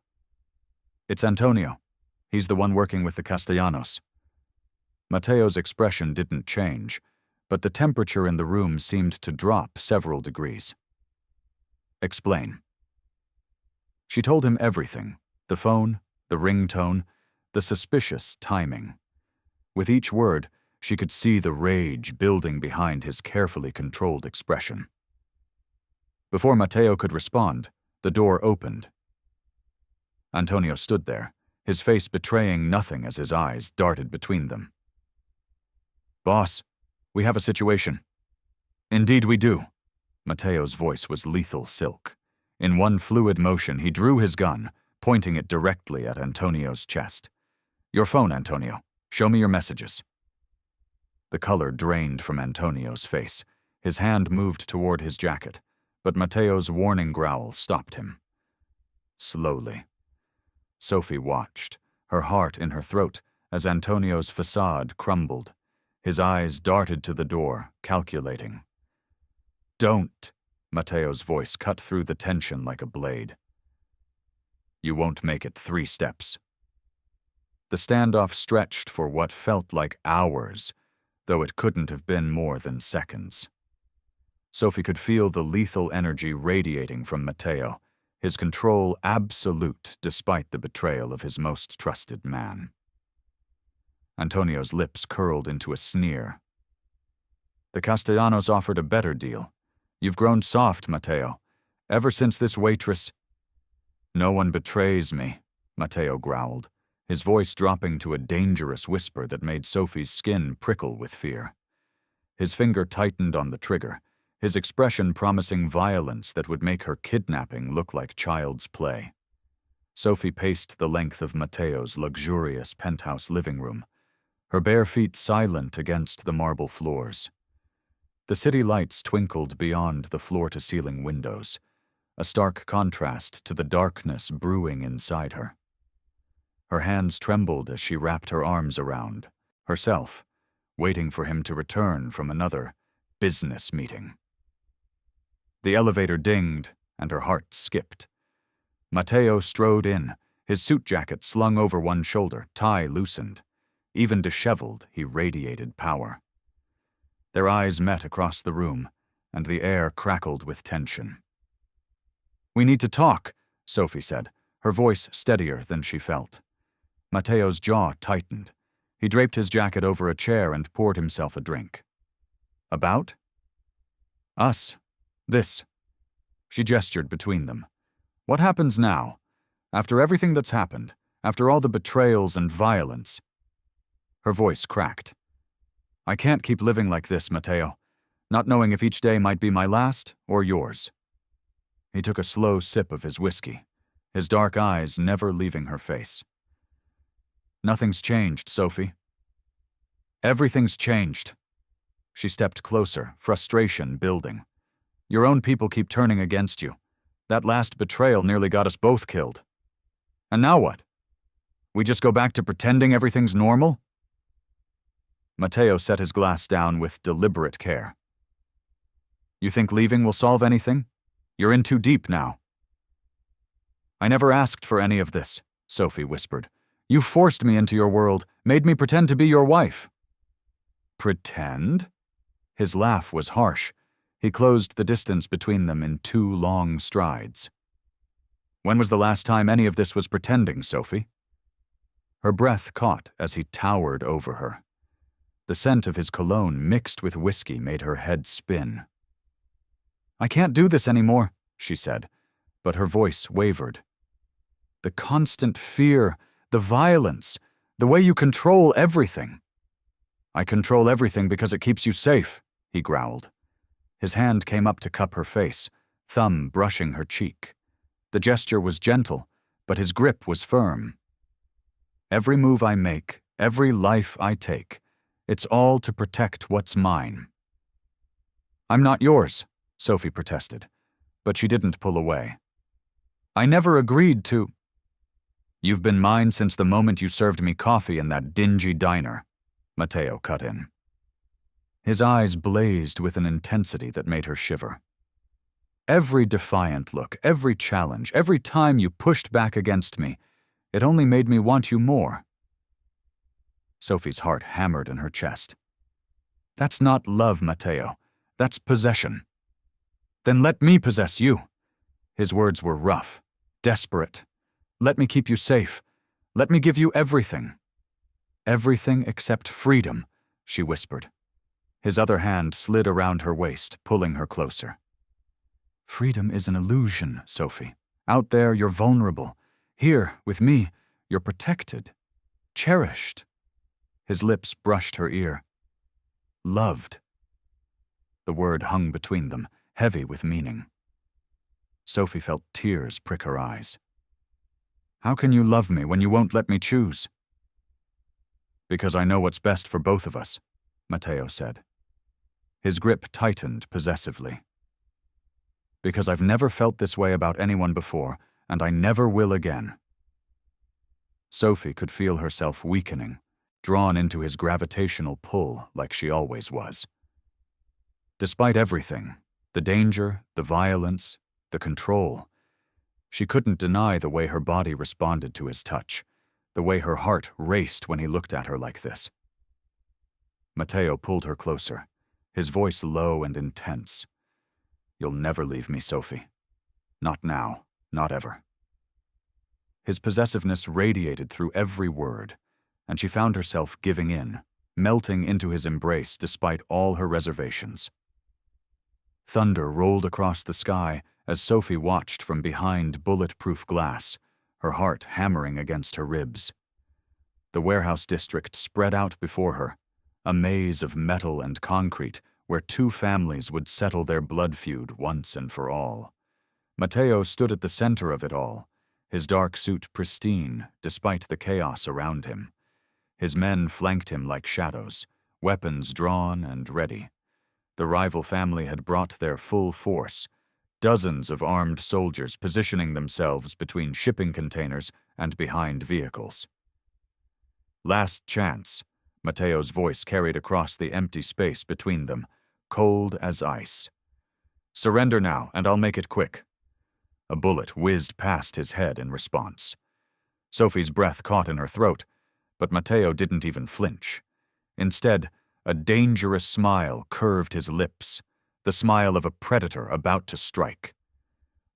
"It's Antonio. He's the one working with the Castellanos." Matteo's expression didn't change, but the temperature in the room seemed to drop several degrees. "Explain." She told him everything, the phone, the ringtone, the suspicious timing. With each word, she could see the rage building behind his carefully controlled expression. Before Matteo could respond, the door opened. Antonio stood there, his face betraying nothing as his eyes darted between them. "Boss, we have a situation." "Indeed we do." Matteo's voice was lethal silk. In one fluid motion, he drew his gun, pointing it directly at Antonio's chest. "Your phone, Antonio. Show me your messages." The color drained from Antonio's face. His hand moved toward his jacket, but Matteo's warning growl stopped him. Slowly. Sophie watched, her heart in her throat, as Antonio's facade crumbled. His eyes darted to the door, calculating. "Don't," Matteo's voice cut through the tension like a blade. "You won't make it 3 steps." The standoff stretched for what felt like hours, though it couldn't have been more than seconds. Sophie could feel the lethal energy radiating from Matteo, his control absolute despite the betrayal of his most trusted man. Antonio's lips curled into a sneer. "The Castellanos offered a better deal. You've grown soft, Matteo. Ever since this waitress—" "No one betrays me," Matteo growled, his voice dropping to a dangerous whisper that made Sophie's skin prickle with fear. His finger tightened on the trigger, his expression promising violence that would make her kidnapping look like child's play. Sophie paced the length of Matteo's luxurious penthouse living room, her bare feet silent against the marble floors. The city lights twinkled beyond the floor-to-ceiling windows, a stark contrast to the darkness brewing inside her. Her hands trembled as she wrapped her arms around herself, waiting for him to return from another business meeting. The elevator dinged, and her heart skipped. Matteo strode in, his suit jacket slung over one shoulder, tie loosened. Even disheveled, he radiated power. Their eyes met across the room, and the air crackled with tension. "We need to talk," Sophie said, her voice steadier than she felt. Matteo's jaw tightened. He draped his jacket over a chair and poured himself a drink. "About?" "Us. This." She gestured between them. "What happens now? After everything that's happened, after all the betrayals and violence?" Her voice cracked. "I can't keep living like this, Matteo, not knowing if each day might be my last or yours." He took a slow sip of his whiskey, his dark eyes never leaving her face. "Nothing's changed, Sophie." "Everything's changed." She stepped closer, frustration building. "Your own people keep turning against you. That last betrayal nearly got us both killed. And now what? We just go back to pretending everything's normal?" Matteo set his glass down with deliberate care. "You think leaving will solve anything? You're in too deep now." "I never asked for any of this," Sophie whispered. "You forced me into your world, made me pretend to be your wife." "Pretend?" His laugh was harsh. He closed the distance between them in 2 long strides. "When was the last time any of this was pretending, Sophie?" Her breath caught as he towered over her. The scent of his cologne mixed with whiskey made her head spin. "I can't do this anymore," she said, but her voice wavered. "The constant fear, the violence, the way you control everything." "I control everything because it keeps you safe," he growled. His hand came up to cup her face, thumb brushing her cheek. The gesture was gentle, but his grip was firm. "Every move I make, every life I take, it's all to protect what's mine." "I'm not yours," Sophie protested, but she didn't pull away. "I never agreed to—" "You've been mine since the moment you served me coffee in that dingy diner," Matteo cut in. His eyes blazed with an intensity that made her shiver. "Every defiant look, every challenge, every time you pushed back against me, it only made me want you more." Sophie's heart hammered in her chest. "That's not love, Matteo. That's possession." "Then let me possess you." His words were rough, desperate. "Let me keep you safe. Let me give you everything." "Everything except freedom," she whispered. His other hand slid around her waist, pulling her closer. "Freedom is an illusion, Sophie. Out there, you're vulnerable. Here, with me, you're protected, cherished." His lips brushed her ear. "Loved." The word hung between them, heavy with meaning. Sophie felt tears prick her eyes. "How can you love me when you won't let me choose?" "Because I know what's best for both of us," Matteo said. His grip tightened possessively. "Because I've never felt this way about anyone before, and I never will again." Sophie could feel herself weakening, drawn into his gravitational pull like she always was. Despite everything, the danger, the violence, the control, she couldn't deny the way her body responded to his touch, the way her heart raced when he looked at her like this. Matteo pulled her closer, his voice low and intense. "You'll never leave me, Sophie. Not now, not ever." His possessiveness radiated through every word, and she found herself giving in, melting into his embrace despite all her reservations. Thunder rolled across the sky as Sophie watched from behind bulletproof glass, her heart hammering against her ribs. The warehouse district spread out before her, a maze of metal and concrete where two families would settle their blood feud once and for all. Matteo stood at the center of it all, his dark suit pristine despite the chaos around him. His men flanked him like shadows, weapons drawn and ready. The rival family had brought their full force, dozens of armed soldiers positioning themselves between shipping containers and behind vehicles. "Last chance," Matteo's voice carried across the empty space between them, cold as ice. "Surrender now, and I'll make it quick." A bullet whizzed past his head in response. Sophie's breath caught in her throat, but Matteo didn't even flinch. Instead, a dangerous smile curved his lips, the smile of a predator about to strike.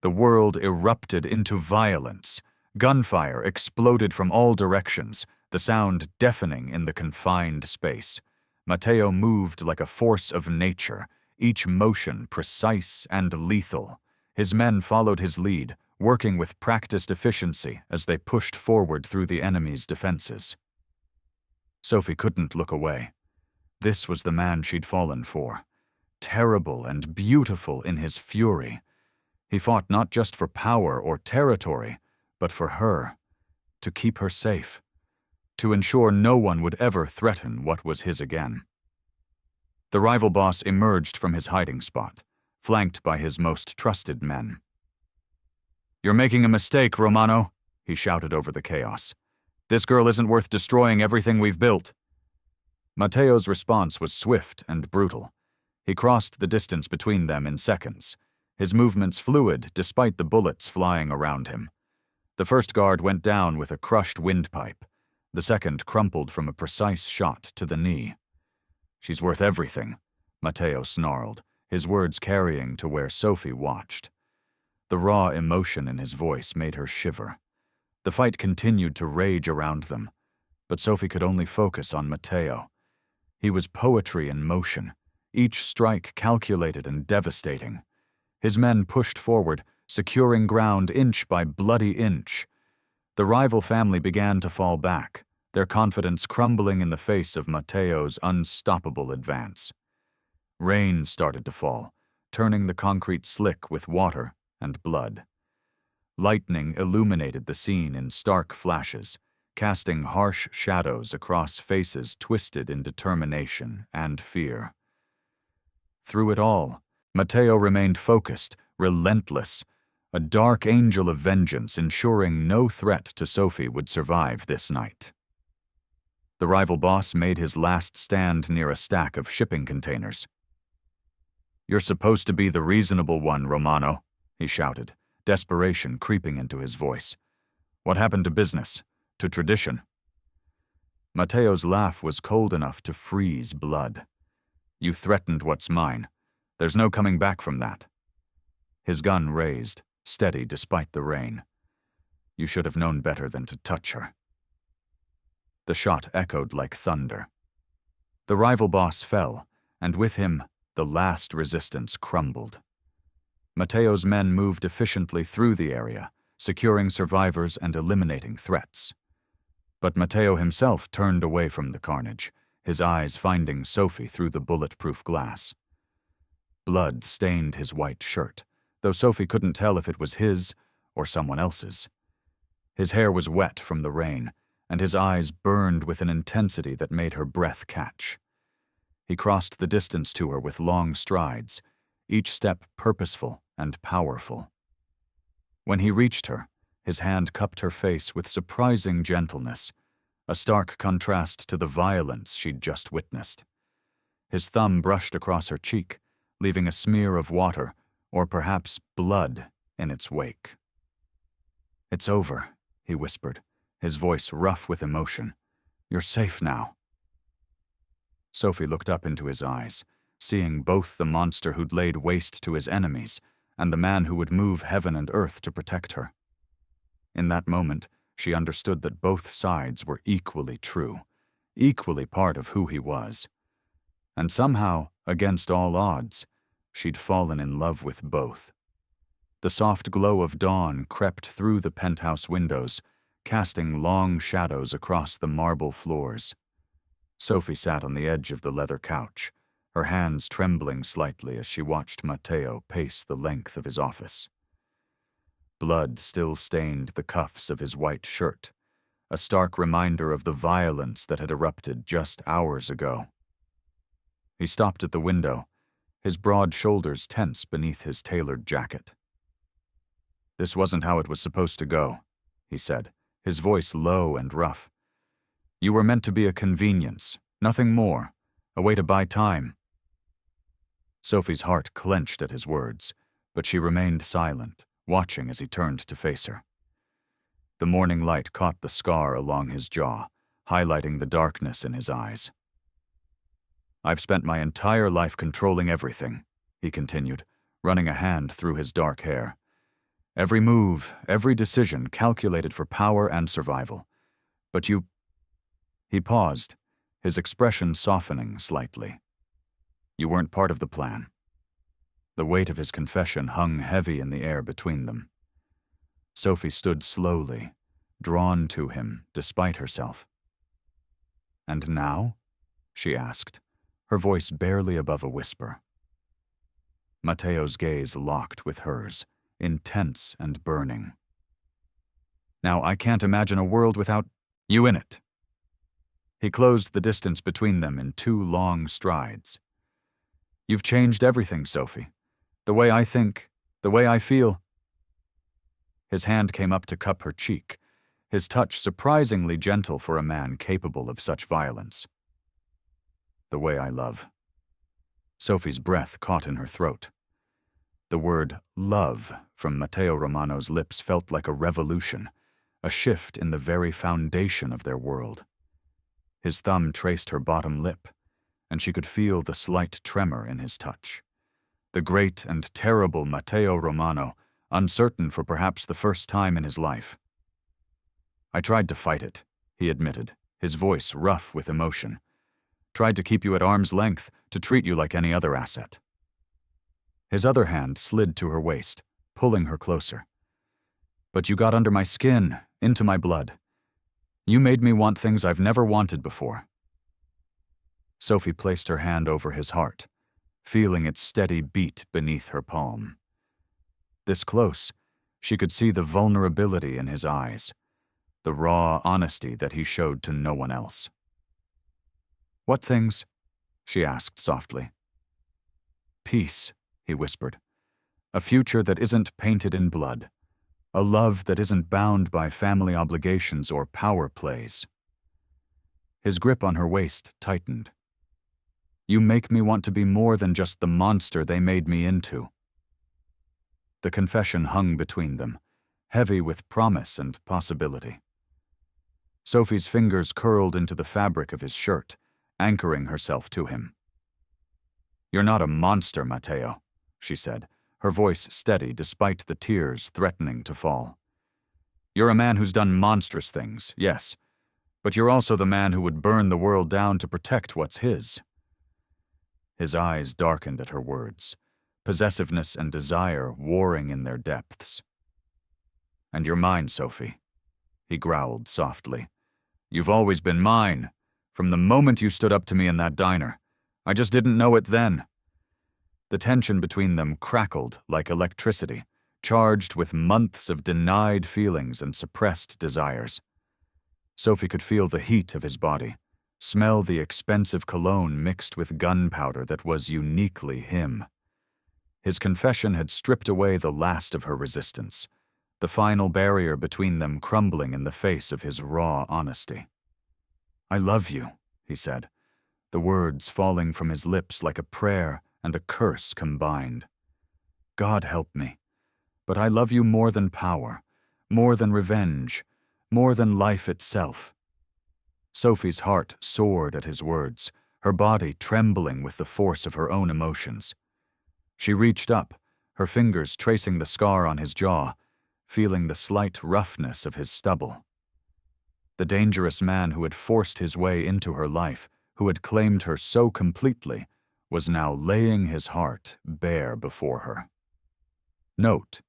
The world erupted into violence. Gunfire exploded from all directions, the sound deafening in the confined space. Matteo moved like a force of nature, each motion precise and lethal. His men followed his lead, working with practiced efficiency as they pushed forward through the enemy's defenses. Sophie couldn't look away. This was the man she'd fallen for, terrible and beautiful in his fury. He fought not just for power or territory, but for her, to keep her safe, to ensure no one would ever threaten what was his again. The rival boss emerged from his hiding spot, flanked by his most trusted men. "You're making a mistake, Romano," he shouted over the chaos. "This girl isn't worth destroying everything we've built." Matteo's response was swift and brutal. He crossed the distance between them in seconds, his movements fluid despite the bullets flying around him. The first guard went down with a crushed windpipe. The second crumpled from a precise shot to the knee. "She's worth everything," Matteo snarled, his words carrying to where Sophie watched. The raw emotion in his voice made her shiver. The fight continued to rage around them, but Sophie could only focus on Matteo. He was poetry in motion, each strike calculated and devastating. His men pushed forward, securing ground inch by bloody inch. The rival family began to fall back, their confidence crumbling in the face of Matteo's unstoppable advance. Rain started to fall, turning the concrete slick with water and blood. Lightning illuminated the scene in stark flashes, casting harsh shadows across faces twisted in determination and fear. Through it all, Matteo remained focused, relentless, a dark angel of vengeance ensuring no threat to Sophie would survive this night. The rival boss made his last stand near a stack of shipping containers. "You're supposed to be the reasonable one, Romano," he shouted, desperation creeping into his voice. "What happened to business? To tradition?" Matteo's laugh was cold enough to freeze blood. "You threatened what's mine. There's no coming back from that." His gun raised, steady despite the rain. "You should have known better than to touch her." The shot echoed like thunder. The rival boss fell, and with him, the last resistance crumbled. Matteo's men moved efficiently through the area, securing survivors and eliminating threats. But Matteo himself turned away from the carnage, his eyes finding Sophie through the bulletproof glass. Blood stained his white shirt, though Sophie couldn't tell if it was his or someone else's. His hair was wet from the rain, and his eyes burned with an intensity that made her breath catch. He crossed the distance to her with long strides, each step purposeful and powerful. When he reached her, his hand cupped her face with surprising gentleness, a stark contrast to the violence she'd just witnessed. His thumb brushed across her cheek, leaving a smear of water, or perhaps blood, in its wake. "It's over," he whispered, his voice rough with emotion. "You're safe now." Sophie looked up into his eyes, seeing both the monster who'd laid waste to his enemies and the man who would move heaven and earth to protect her. In that moment, she understood that both sides were equally true, equally part of who he was. And somehow, against all odds, she'd fallen in love with both. The soft glow of dawn crept through the penthouse windows, casting long shadows across the marble floors. Sophie sat on the edge of the leather couch, her hands trembling slightly as she watched Matteo pace the length of his office. Blood still stained the cuffs of his white shirt, a stark reminder of the violence that had erupted just hours ago. He stopped at the window, his broad shoulders tense beneath his tailored jacket. "This wasn't how it was supposed to go," he said, his voice low and rough. "You were meant to be a convenience, nothing more, a way to buy time." Sophie's heart clenched at his words, but she remained silent, watching as he turned to face her. The morning light caught the scar along his jaw, highlighting the darkness in his eyes. "I've spent my entire life controlling everything," he continued, running a hand through his dark hair. "Every move, every decision calculated for power and survival. But you—" He paused, his expression softening slightly. "You weren't part of the plan." The weight of his confession hung heavy in the air between them. Sophie stood slowly, drawn to him despite herself. "And now?" she asked, her voice barely above a whisper. Matteo's gaze locked with hers, intense and burning. "Now I can't imagine a world without you in it." He closed the distance between them in 2 long strides. "You've changed everything, Sophie. The way I think, the way I feel." His hand came up to cup her cheek, his touch surprisingly gentle for a man capable of such violence. "The way I love." Sophie's breath caught in her throat. The word love from Matteo Romano's lips felt like a revolution, a shift in the very foundation of their world. His thumb traced her bottom lip, and she could feel the slight tremor in his touch. The great and terrible Matteo Romano, uncertain for perhaps the first time in his life. "I tried to fight it," he admitted, his voice rough with emotion. "Tried to keep you at arm's length, to treat you like any other asset." His other hand slid to her waist, pulling her closer. "But you got under my skin, into my blood. You made me want things I've never wanted before." Sophie placed her hand over his heart, feeling its steady beat beneath her palm. This close, she could see the vulnerability in his eyes, the raw honesty that he showed to no one else. "What things?" she asked softly. "Peace," he whispered. "A future that isn't painted in blood. A love that isn't bound by family obligations or power plays." His grip on her waist tightened. "You make me want to be more than just the monster they made me into." The confession hung between them, heavy with promise and possibility. Sophie's fingers curled into the fabric of his shirt, anchoring herself to him. "You're not a monster, Matteo," she said, her voice steady despite the tears threatening to fall. "You're a man who's done monstrous things, yes, but you're also the man who would burn the world down to protect what's his." His eyes darkened at her words, possessiveness and desire warring in their depths. "And you're mine, Sophie," he growled softly. "You've always been mine, from the moment you stood up to me in that diner. I just didn't know it then." The tension between them crackled like electricity, charged with months of denied feelings and suppressed desires. Sophie could feel the heat of his body, smell the expensive cologne mixed with gunpowder that was uniquely him. His confession had stripped away the last of her resistance, the final barrier between them crumbling in the face of his raw honesty. I love you, he said, the words falling from his lips like a prayer and a curse combined. God help me, but I love you more than power, more than revenge, more than life itself. Sophie's heart soared at his words, her body trembling with the force of her own emotions. She reached up, her fingers tracing the scar on his jaw, feeling the slight roughness of his stubble. The dangerous man who had forced his way into her life, who had claimed her so completely, was now laying his heart bare before her. Note: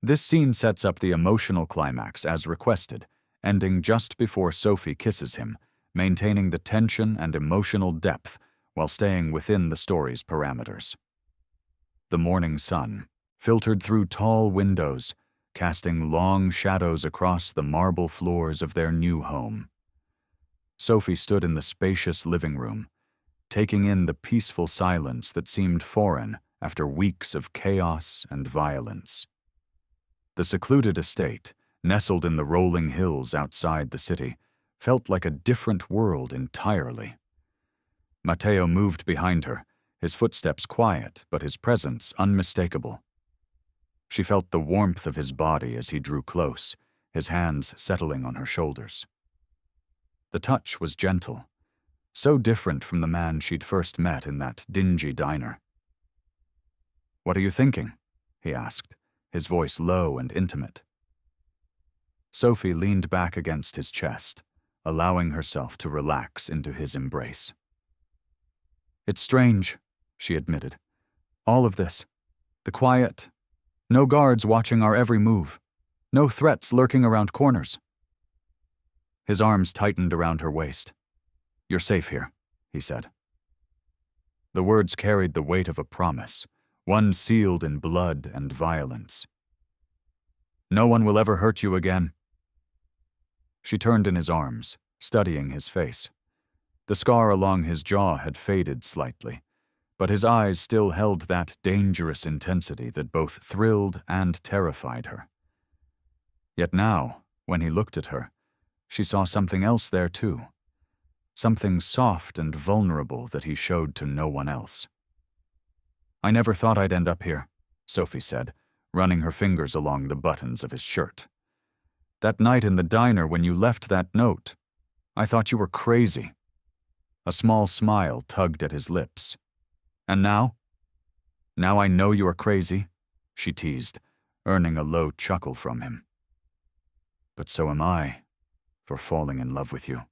this scene sets up the emotional climax as requested, ending just before Sophie kisses him, maintaining the tension and emotional depth while staying within the story's parameters. The morning sun filtered through tall windows, casting long shadows across the marble floors of their new home. Sophie stood in the spacious living room, taking in the peaceful silence that seemed foreign after weeks of chaos and violence. The secluded estate, nestled in the rolling hills outside the city, felt like a different world entirely. Matteo moved behind her, his footsteps quiet but his presence unmistakable. She felt the warmth of his body as he drew close, his hands settling on her shoulders. The touch was gentle, so different from the man she'd first met in that dingy diner. "What are you thinking?" he asked, his voice low and intimate. Sophie leaned back against his chest, allowing herself to relax into his embrace. "It's strange," she admitted. "All of this. The quiet. No guards watching our every move. No threats lurking around corners." His arms tightened around her waist. "You're safe here," he said. The words carried the weight of a promise, one sealed in blood and violence. "No one will ever hurt you again." She turned in his arms, studying his face. The scar along his jaw had faded slightly, but his eyes still held that dangerous intensity that both thrilled and terrified her. Yet now, when he looked at her, she saw something else there too, something soft and vulnerable that he showed to no one else. "I never thought I'd end up here," Sophie said, running her fingers along the buttons of his shirt. "That night in the diner when you left that note, I thought you were crazy." A small smile tugged at his lips. "And now? Now I know you are crazy," she teased, earning a low chuckle from him. "But so am I, for falling in love with you."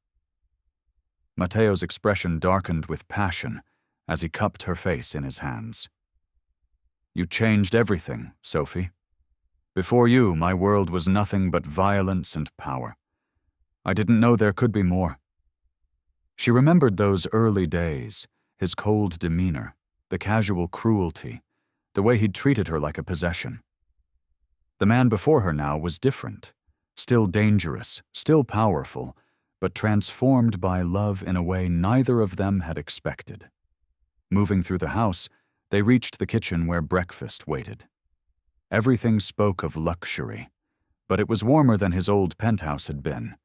Matteo's expression darkened with passion as he cupped her face in his hands. "You changed everything, Sophie. Before you, my world was nothing but violence and power. I didn't know there could be more." She remembered those early days, his cold demeanor, the casual cruelty, the way he'd treated her like a possession. The man before her now was different, still dangerous, still powerful, but transformed by love in a way neither of them had expected. Moving through the house, they reached the kitchen where breakfast waited. Everything spoke of luxury, but it was warmer than his old penthouse had been.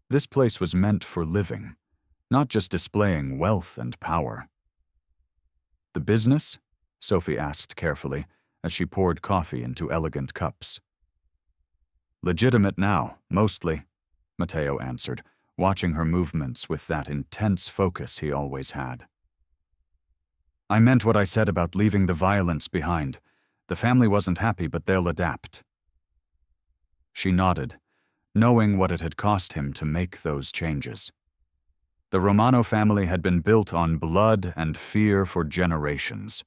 This place was meant for living, not just displaying wealth and power. "The business?" Sophie asked carefully as she poured coffee into elegant cups. "Legitimate now, mostly," Matteo answered, watching her movements with that intense focus he always had. "I meant what I said about leaving the violence behind. The family wasn't happy, but they'll adapt." She nodded, knowing what it had cost him to make those changes. The Romano family had been built on blood and fear for generations.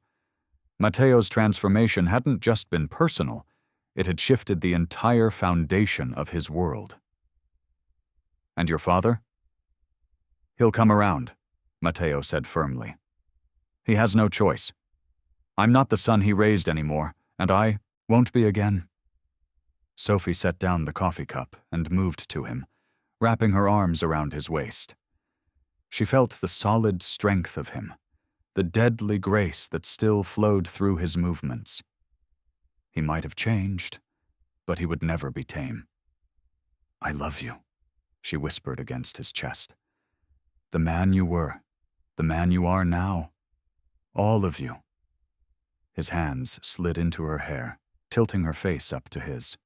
Matteo's transformation hadn't just been personal, it had shifted the entire foundation of his world. "And your father?" "He'll come around," Matteo said firmly. "He has no choice. I'm not the son he raised anymore, and I won't be again." Sophie set down the coffee cup and moved to him, wrapping her arms around his waist. She felt the solid strength of him, the deadly grace that still flowed through his movements. He might have changed, but he would never be tame. "I love you," she whispered against his chest. The man you were. The man you are now. All of you. His hands slid into her hair, tilting her face up to his.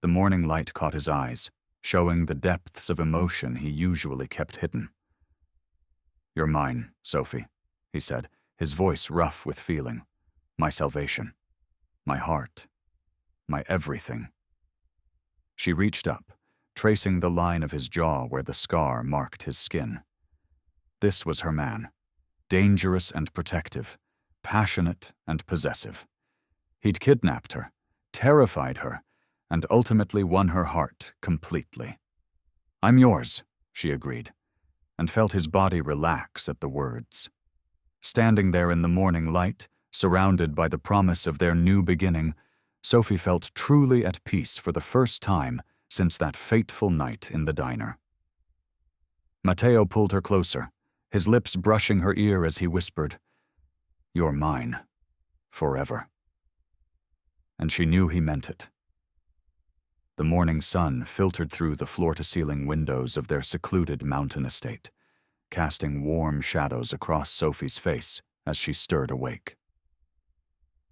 The morning light caught his eyes, showing the depths of emotion he usually kept hidden. You're mine, Sophie, he said, his voice rough with feeling. My salvation. My heart. My everything. She reached up, tracing the line of his jaw where the scar marked his skin. This was her man. Dangerous and protective, passionate and possessive. He'd kidnapped her, terrified her, and ultimately won her heart completely. I'm yours, she agreed, and felt his body relax at the words. Standing there in the morning light, surrounded by the promise of their new beginning, Sophie felt truly at peace for the first time since that fateful night in the diner. Matteo pulled her closer, his lips brushing her ear as he whispered, You're mine, forever. And she knew he meant it. The morning sun filtered through the floor-to-ceiling windows of their secluded mountain estate, casting warm shadows across Sophie's face as she stirred awake.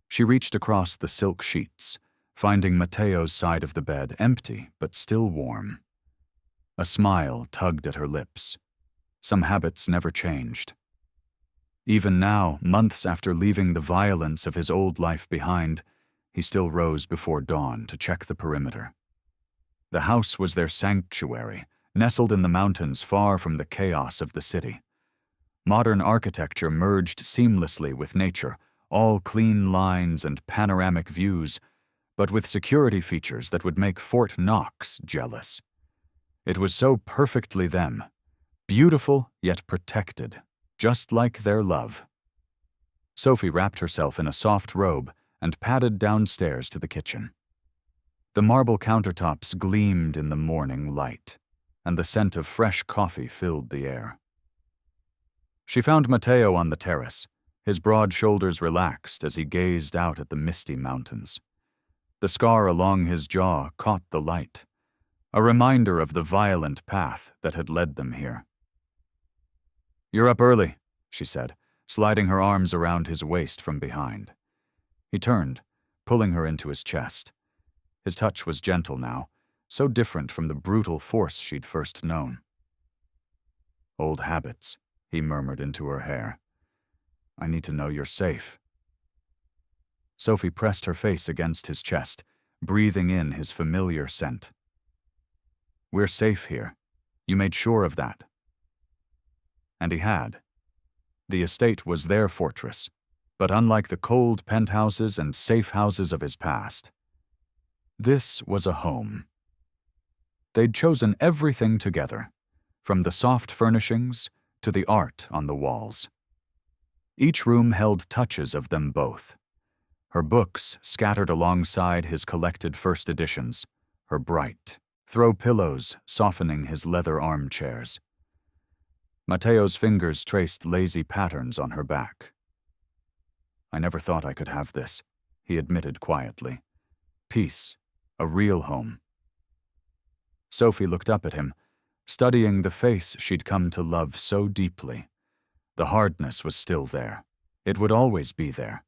She reached across the silk sheets, finding Matteo's side of the bed empty but still warm. A smile tugged at her lips. Some habits never changed. Even now, months after leaving the violence of his old life behind, he still rose before dawn to check the perimeter. The house was their sanctuary, nestled in the mountains far from the chaos of the city. Modern architecture merged seamlessly with nature, all clean lines and panoramic views, but with security features that would make Fort Knox jealous. It was so perfectly them, beautiful yet protected, just like their love. Sophie wrapped herself in a soft robe and padded downstairs to the kitchen. The marble countertops gleamed in the morning light, and the scent of fresh coffee filled the air. She found Matteo on the terrace, his broad shoulders relaxed as he gazed out at the misty mountains. The scar along his jaw caught the light, a reminder of the violent path that had led them here. You're up early, she said, sliding her arms around his waist from behind. He turned, pulling her into his chest. His touch was gentle now, so different from the brutal force she'd first known. Old habits, he murmured into her hair. I need to know you're safe. Sophie pressed her face against his chest, breathing in his familiar scent. We're safe here. You made sure of that. And he had. The estate was their fortress, but unlike the cold penthouses and safe houses of his past, this was a home. They'd chosen everything together, from the soft furnishings to the art on the walls. Each room held touches of them both. Her books scattered alongside his collected first editions, her bright, throw pillows softening his leather armchairs. Matteo's fingers traced lazy patterns on her back. I never thought I could have this, he admitted quietly. Peace, a real home. Sophie looked up at him, studying the face she'd come to love so deeply. The hardness was still there. It would always be there.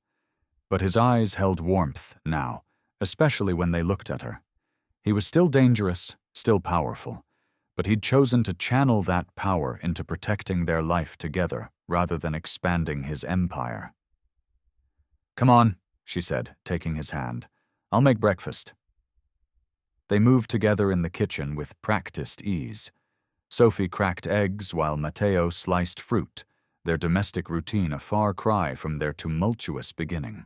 But his eyes held warmth now, especially when they looked at her. He was still dangerous, still powerful, but he'd chosen to channel that power into protecting their life together rather than expanding his empire. Come on, she said, taking his hand. I'll make breakfast. They moved together in the kitchen with practiced ease. Sophie cracked eggs while Matteo sliced fruit, their domestic routine a far cry from their tumultuous beginning.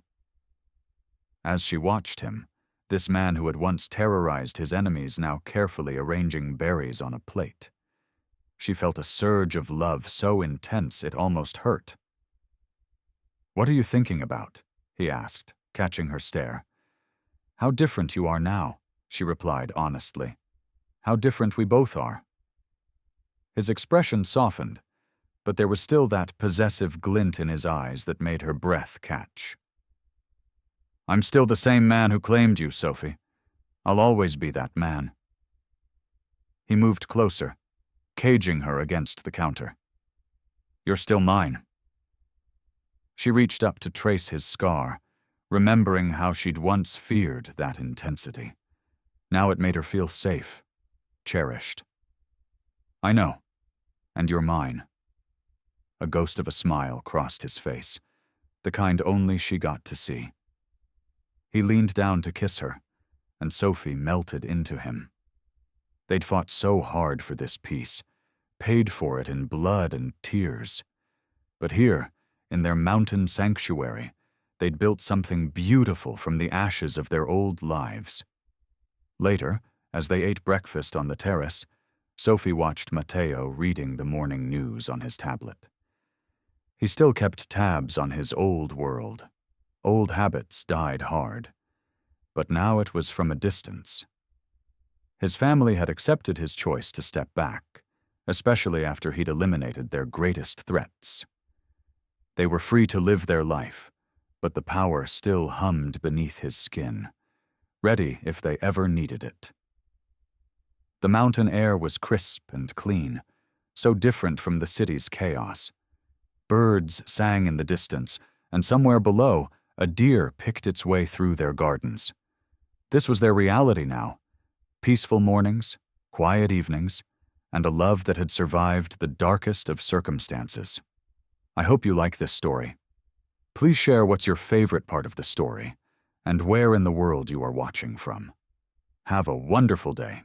As she watched him, this man who had once terrorized his enemies now carefully arranging berries on a plate, she felt a surge of love so intense it almost hurt. What are you thinking about? He asked, catching her stare. How different you are now, she replied honestly. How different we both are. His expression softened, but there was still that possessive glint in his eyes that made her breath catch. I'm still the same man who claimed you, Sophie. I'll always be that man. He moved closer, caging her against the counter. You're still mine." She reached up to trace his scar, remembering how she'd once feared that intensity. Now it made her feel safe, cherished. "I know, and you're mine." A ghost of a smile crossed his face, the kind only she got to see. He leaned down to kiss her, and Sophie melted into him. They'd fought so hard for this peace, paid for it in blood and tears. But here, in their mountain sanctuary, they'd built something beautiful from the ashes of their old lives. Later, as they ate breakfast on the terrace, Sophie watched Matteo reading the morning news on his tablet. He still kept tabs on his old world. Old habits died hard. But now it was from a distance. His family had accepted his choice to step back, especially after he'd eliminated their greatest threats. They were free to live their life, but the power still hummed beneath his skin, ready if they ever needed it. The mountain air was crisp and clean, so different from the city's chaos. Birds sang in the distance, and somewhere below, a deer picked its way through their gardens. This was their reality now. Peaceful mornings, quiet evenings, and a love that had survived the darkest of circumstances. I hope you like this story. Please share what's your favorite part of the story, and where in the world you are watching from. Have a wonderful day.